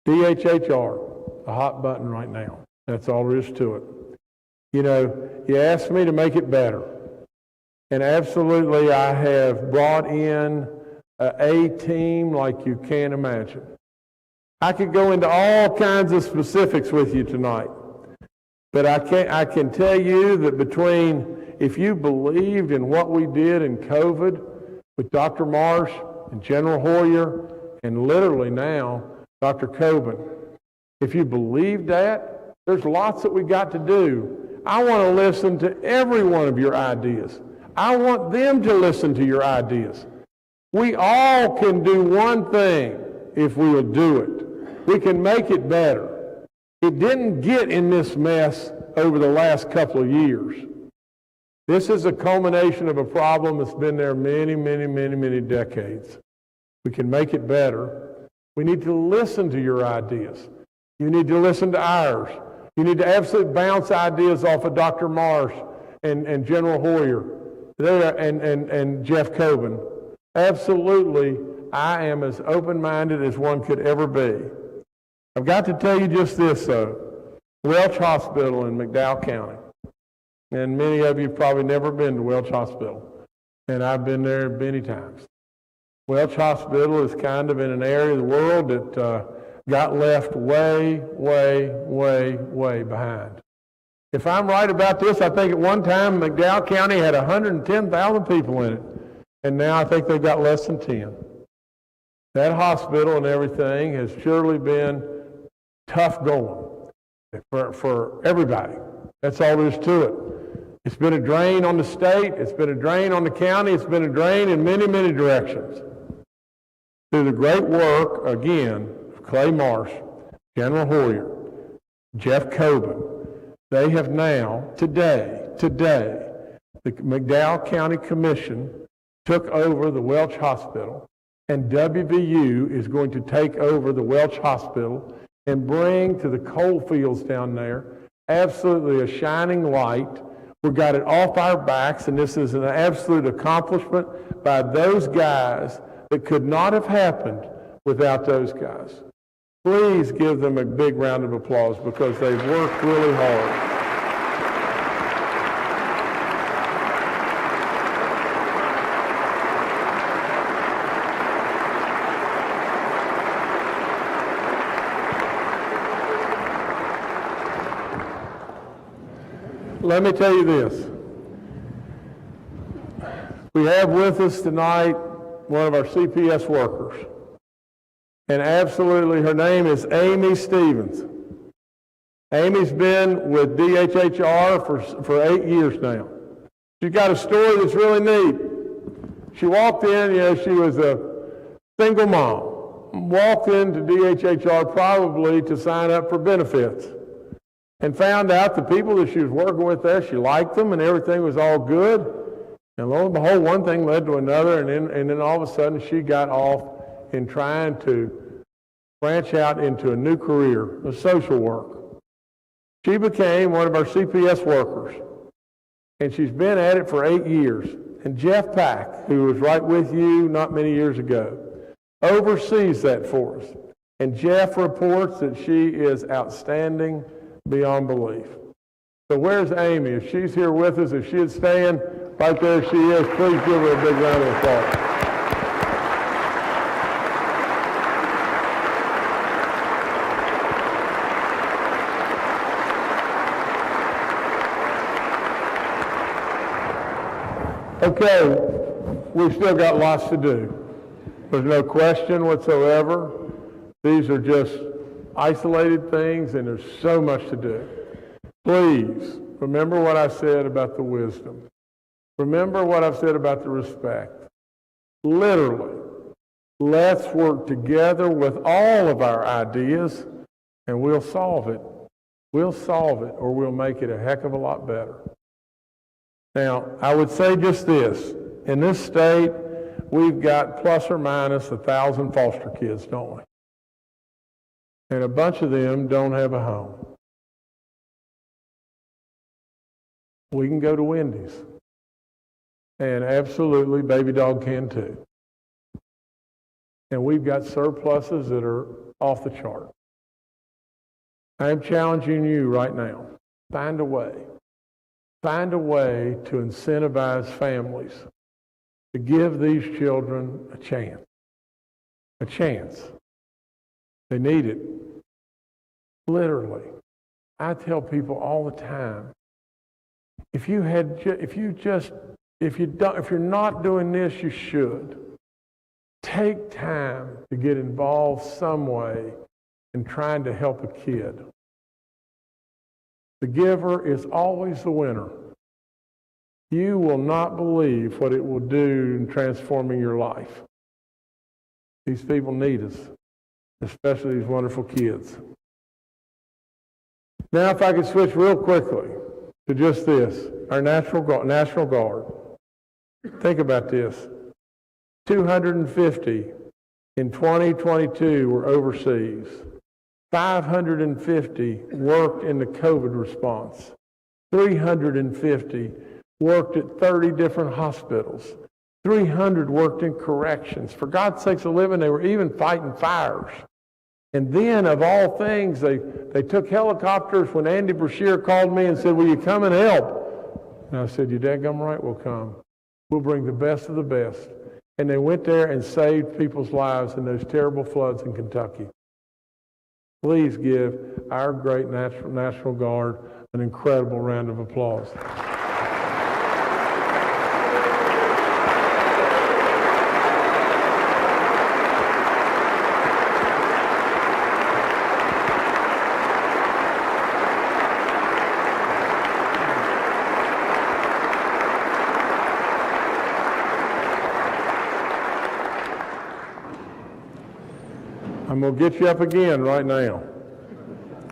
DHHR, a hot button right now. That's all there is to it. You asked me to make it better. And absolutely, I have brought in a team like you can't imagine. I could go into all kinds of specifics with you tonight. But I can tell you that if you believed in what we did in COVID with Dr. Marsh and General Hoyer and literally now Dr. Coben, if you believe that, there's lots that we got to do. I want to listen to every one of your ideas. I want them to listen to your ideas. We all can do one thing if we will do it. We can make it better. It didn't get in this mess over the last couple of years. This is a culmination of a problem that's been there many, many, many, many decades. We can make it better. We need to listen to your ideas. You need to listen to ours. You need to absolutely bounce ideas off of Dr. Marsh and General Hoyer and Jeff Coben. Absolutely, I am as open-minded as one could ever be. I've got to tell you just this, though. Welch Hospital in McDowell County. And many of you have probably never been to Welch Hospital. And I've been there many times. Welch Hospital is kind of in an area of the world that got left way, way, way, way behind. If I'm right about this, I think at one time McDowell County had 110,000 people in it. And now I think they've got less than 10. That hospital and everything has surely been tough going for everybody. That's all there is to it. It's been a drain on the state. It's been a drain on the county. It's been a drain in many, many directions. Through the great work, again, of Clay Marsh, General Hoyer, Jeff Coben, they have now, today, the McDowell County Commission took over the Welch Hospital, and WVU is going to take over the Welch Hospital and bring to the coal fields down there absolutely a shining light. We've got it off our backs, and this is an absolute accomplishment by those guys that could not have happened without those guys. Please give them a big round of applause because they've worked really hard. Let me tell you this. We have with us tonight one of our CPS workers. And absolutely, her name is Amy Stevens. Amy's been with DHHR for 8 years now. She's got a story that's really neat. She walked in, she was a single mom, walked into DHHR probably to sign up for benefits, and found out the people that she was working with there, she liked them and everything was all good. And lo and behold, one thing led to another, and then all of a sudden she got off in trying to branch out into a new career, a social work. She became one of our CPS workers, and she's been at it for 8 years. And Jeff Pack, who was right with you not many years ago, oversees that for us. And Jeff reports that she is outstanding beyond belief. So where's Amy? If she's here with us, if she'd stand, right there she is, please give her a big round of applause. Okay, we've still got lots to do. There's no question whatsoever. These are just isolated things, and there's so much to do. Please, remember what I said about the wisdom. Remember what I've said about the respect. Literally, let's work together with all of our ideas, and we'll solve it. We'll solve it, or we'll make it a heck of a lot better. Now, I would say just this. In this state, we've got plus or minus 1,000 foster kids, don't we? And a bunch of them don't have a home. We can go to Wendy's. And absolutely, Baby Dog can too. And we've got surpluses that are off the chart. I am challenging you right now. Find a way. Find a way to incentivize families to give these children a chance. A chance. They need it. Literally. I tell people all the time, if you're not doing this, you should. Take time to get involved some way in trying to help a kid. The giver is always the winner. You will not believe what it will do in transforming your life. These people need us, especially these wonderful kids. Now, if I could switch real quickly to just this, our National Guard. Think about this. 250 in 2022 were overseas. 550 worked in the COVID response. 350 worked at 30 different hospitals. 300 worked in corrections. For God's sakes, a living, they were even fighting fires. And then, of all things, they took helicopters when Andy Brashear called me and said, will you come and help? And I said, you dadgum right, we'll come. We'll bring the best of the best. And they went there and saved people's lives in those terrible floods in Kentucky. Please give our great National Guard an incredible round of applause. I'm going to get you up again right now.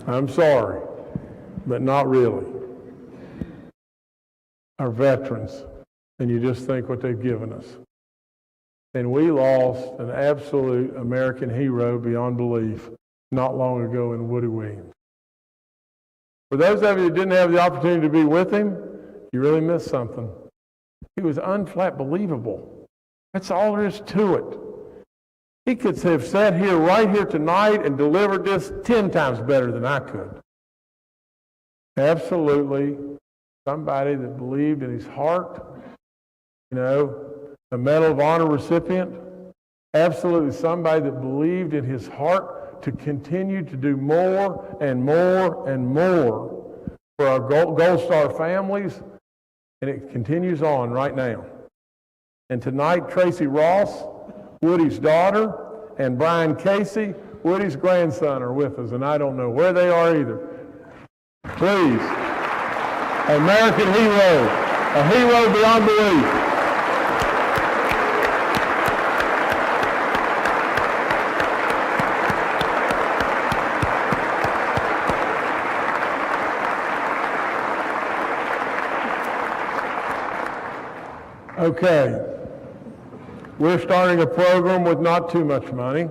I'm sorry, but not really. Our veterans, and you just think what they've given us. And we lost an absolute American hero beyond belief not long ago in Woody Williams. For those of you who didn't have the opportunity to be with him, you really missed something. He was unflat believable. That's all there is to it. He could have sat here right here tonight and delivered this 10 times better than I could. Absolutely somebody that believed in his heart, a Medal of Honor recipient. Absolutely somebody that believed in his heart to continue to do more and more and more for our Gold Star families. And it continues on right now. And tonight, Tracy Ross, Woody's daughter, and Brian Casey, Woody's grandson, are with us, and I don't know where they are either. Please, American hero, a hero beyond belief. Okay. We're starting a program with not too much money.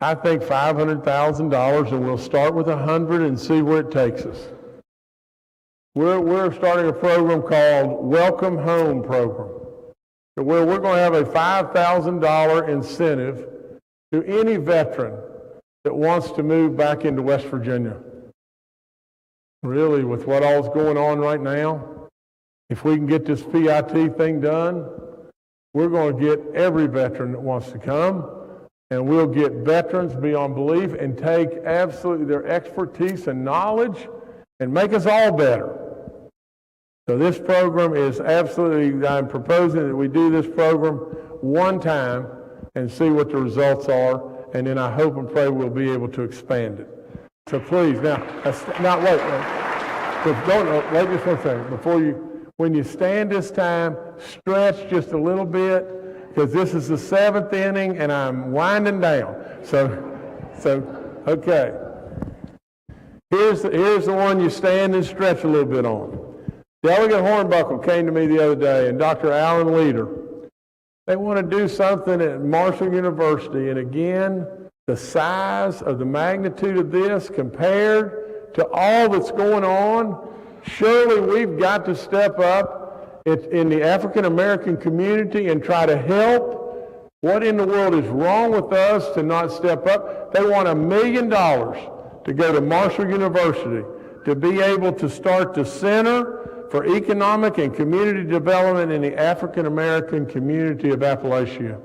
I think $500,000, and we'll start with 100 and see where it takes us. We're starting a program called Welcome Home Program, where we're going to have a $5,000 incentive to any veteran that wants to move back into West Virginia. Really, with what all's going on right now, if we can get this PIT thing done, we're going to get every veteran that wants to come, and we'll get veterans beyond belief and take absolutely their expertise and knowledge and make us all better. So this program is absolutely, I'm proposing that we do this program one time and see what the results are, and then I hope and pray we'll be able to expand it. So please, wait just 1 second. When you stand this time, stretch just a little bit, because this is the 7th inning and I'm winding down. So okay. Here's the one you stand and stretch a little bit on. Delegate Hornbuckle came to me the other day, and Dr. Alan Leader. They want to do something at Marshall University, and again, the size of the magnitude of this compared to all that's going on, surely we've got to step up in the African American community and try to help. What in the world is wrong with us to not step up? They want $1 million to go to Marshall University to be able to start the Center for Economic and Community Development in the African American community of Appalachia.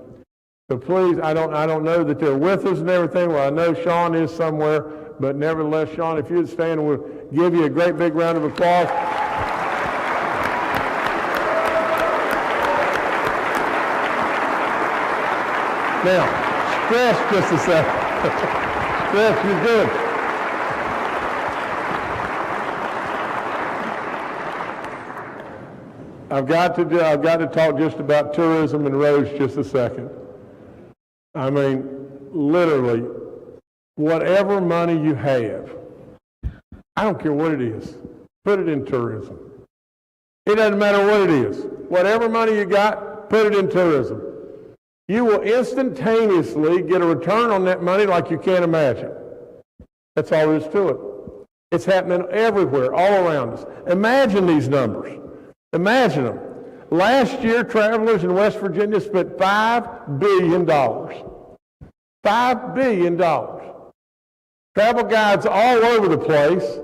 So please, I don't know that they're with us and everything. Well, I know Sean is somewhere, but nevertheless, Sean, if you'd stand, we'll give you a great big round of applause. Now, stretch just a second. Stretch, you're good. I've got to talk just about tourism and roads just a second. I mean, literally, whatever money you have, I don't care what it is, put it in tourism. It doesn't matter what it is. Whatever money you got, put it in tourism. You will instantaneously get a return on that money like you can't imagine. That's all there is to it. It's happening everywhere, all around us. Imagine these numbers. Imagine them. Last year, travelers in West Virginia spent $5 billion. $5 billion. Travel guides all over the place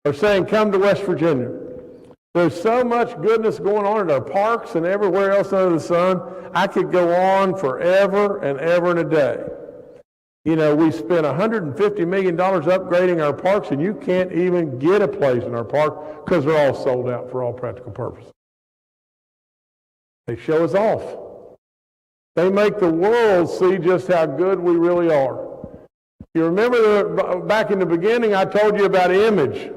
are saying, come to West Virginia. There's so much goodness going on in our parks and everywhere else under the sun. I could go on forever and ever and a day. You know, we spent $150 million upgrading our parks, and you can't even get a place in our park because they're all sold out for all practical purposes. They show us off. They make the world see just how good we really are. You remember back in the beginning, I told you about image.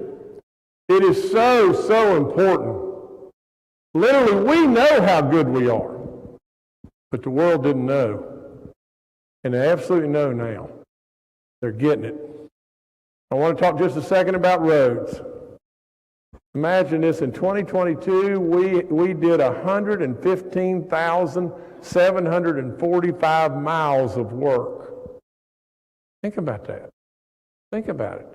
It is so important. Literally, we know how good we are, but the world didn't know. And they absolutely know now. They're getting it. I want to talk just a second about roads. Imagine this, in 2022, we did 115,745 miles of work. Think about that. Think about it.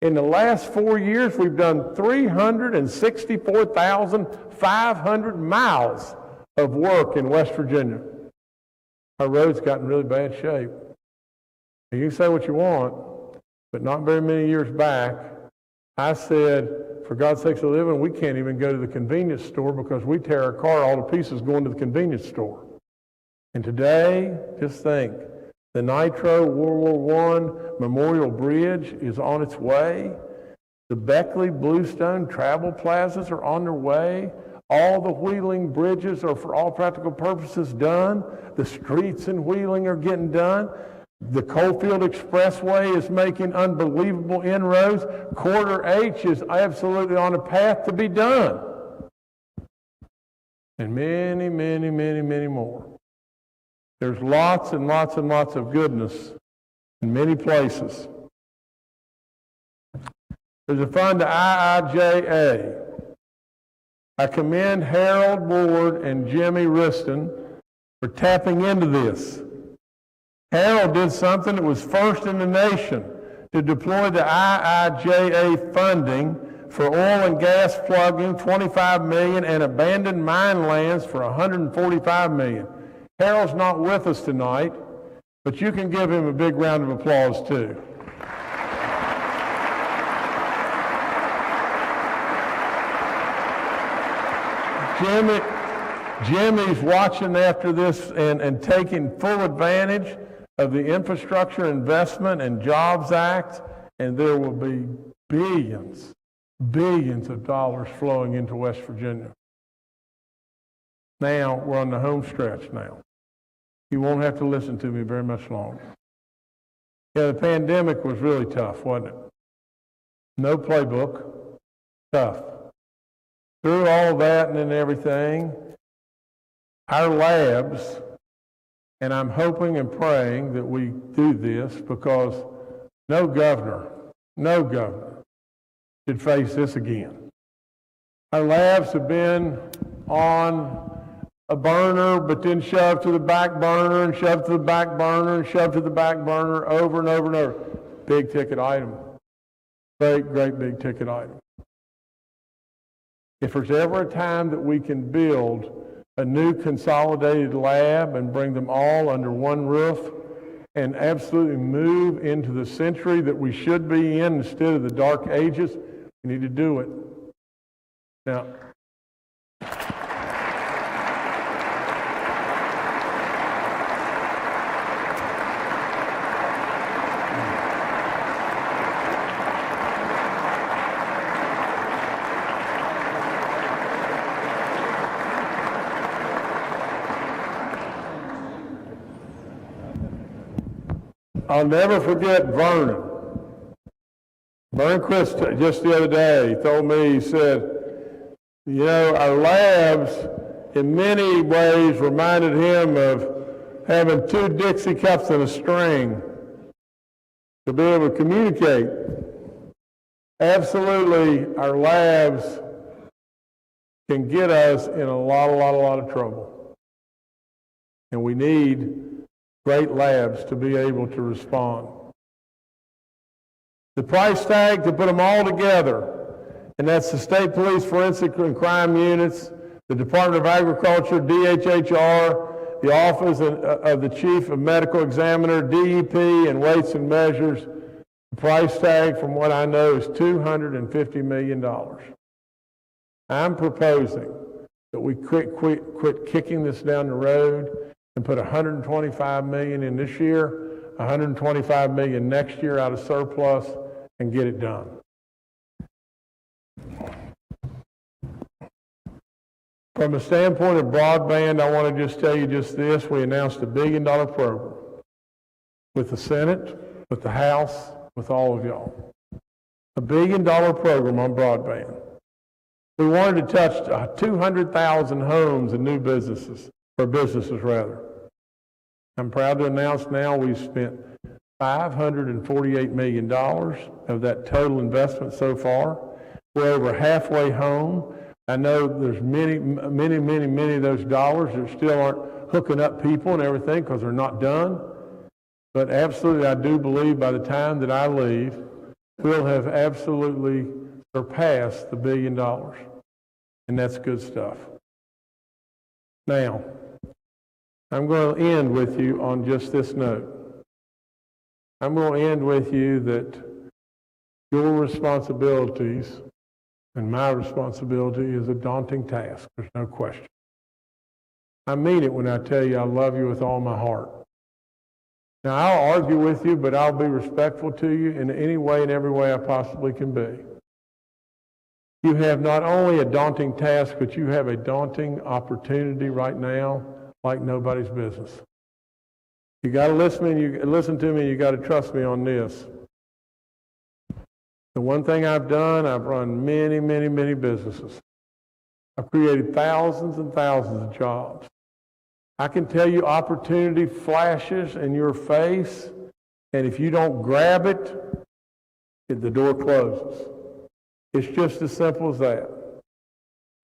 In the last 4 years, we've done 364,500 miles of work in West Virginia. Our roads got in really bad shape. You can say what you want, but not very many years back, I said, for God's sakes of living, we can't even go to the convenience store because we tear our car all to pieces going to the convenience store. And today, just think, the Nitro World War I Memorial Bridge is on its way. The Beckley Bluestone travel plazas are on their way. All the Wheeling bridges are, for all practical purposes, done. The streets in Wheeling are getting done. The Coalfield Expressway is making unbelievable inroads. Quarter H is absolutely on a path to be done. And many, many, many, many more. There's lots and lots and lots of goodness in many places. There's a fund to IIJA. I commend Harold Ward and Jimmy Riston for tapping into this. Harold did something that was first in the nation to deploy the IIJA funding for oil and gas plugging, $25 million, and abandoned mine lands for $145 million. Harold's not with us tonight, but you can give him a big round of applause too. Jimmy's watching after this and taking full advantage of the Infrastructure Investment and Jobs Act, and there will be billions of dollars flowing into West Virginia. Now, we're on the home stretch now. You won't have to listen to me very much longer. Yeah, the pandemic was really tough, wasn't it? No playbook, tough. Through all that and everything, our labs, and I'm hoping and praying that we do this because no governor should face this again. Our labs have been on a burner, but then shoved to the back burner and shoved to the back burner and shoved to the back burner over and over and over. Big ticket item. Great big ticket item. If there's ever a time that we can build a new consolidated lab and bring them all under one roof and absolutely move into the century that we should be in instead of the dark ages, we need to do it. Now, I'll never forget Vernon. Vernon Chris, just the other day, he told me, he said, you know, our labs in many ways reminded him of having two Dixie cups and a string to be able to communicate. Absolutely, our labs can get us in a lot of trouble. And we need great labs to be able to respond. The price tag to put them all together, and that's the State Police Forensic and Crime Units, the Department of Agriculture, DHHR, the Office of the Chief of Medical Examiner, DEP, and Weights and Measures. The price tag, from what I know, is $250 million. I'm proposing that we quit kicking this down the road and put $125 million in this year, $125 million next year out of surplus, and get it done. From a standpoint of broadband, I want to just tell you just this. We announced $1 billion program with the Senate, with the House, with all of y'all. $1 billion program on broadband. We wanted to touch 200,000 homes and new businesses, or businesses rather. I'm proud to announce now we've spent $548 million of that total investment so far. We're over halfway home. I know there's many of those dollars that still aren't hooking up people and everything because they're not done. But absolutely, I do believe by the time that I leave, we'll have absolutely surpassed the $1 billion. And that's good stuff. Now, I'm going to end with you on just this note. I'm going to end with you that your responsibilities and my responsibility is a daunting task. There's no question. I mean it when I tell you I love you with all my heart. Now, I'll argue with you, but I'll be respectful to you in any way and every way I possibly can be. You have not only a daunting task, but you have a daunting opportunity right now like nobody's business. You got to listen to me, and you got to trust me on this. The one thing I've done, I've run many businesses. I've created thousands and thousands of jobs. I can tell you opportunity flashes in your face, and if you don't grab it, the door closes. It's just as simple as that.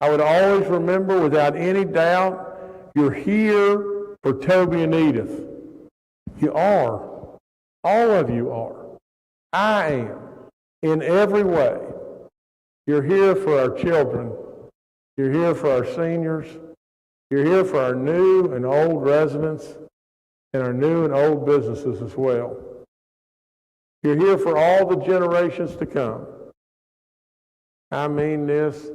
I would always remember without any doubt, you're here for Toby and Edith. You are. All of you are. I am. In every way. You're here for our children. You're here for our seniors. You're here for our new and old residents and our new and old businesses as well. You're here for all the generations to come. I mean this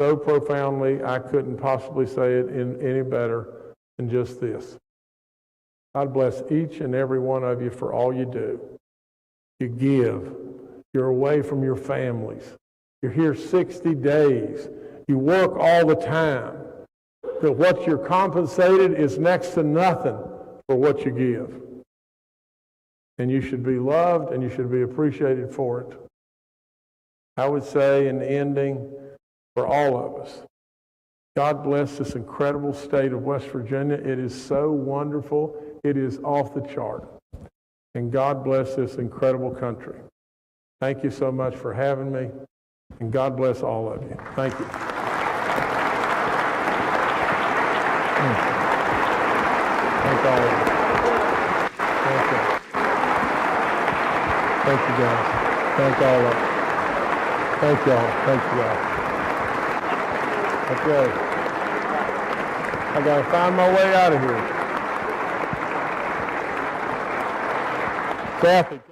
so profoundly, I couldn't possibly say it in any better than just this. God bless each and every one of you for all you do. You give. You're away from your families. You're here 60 days. You work all the time. But what you're compensated is next to nothing for what you give. And you should be loved and you should be appreciated for it. I would say in ending, for all of us, God bless this incredible state of West Virginia. It is so wonderful. It is off the chart. And God bless this incredible country. Thank you so much for having me. And God bless all of you. Thank you. Thank all of you. Thank you. Thank you, guys. Thank all of you. Thank y'all. Thank you all. Okay. I gotta find my way out of here. Kathy.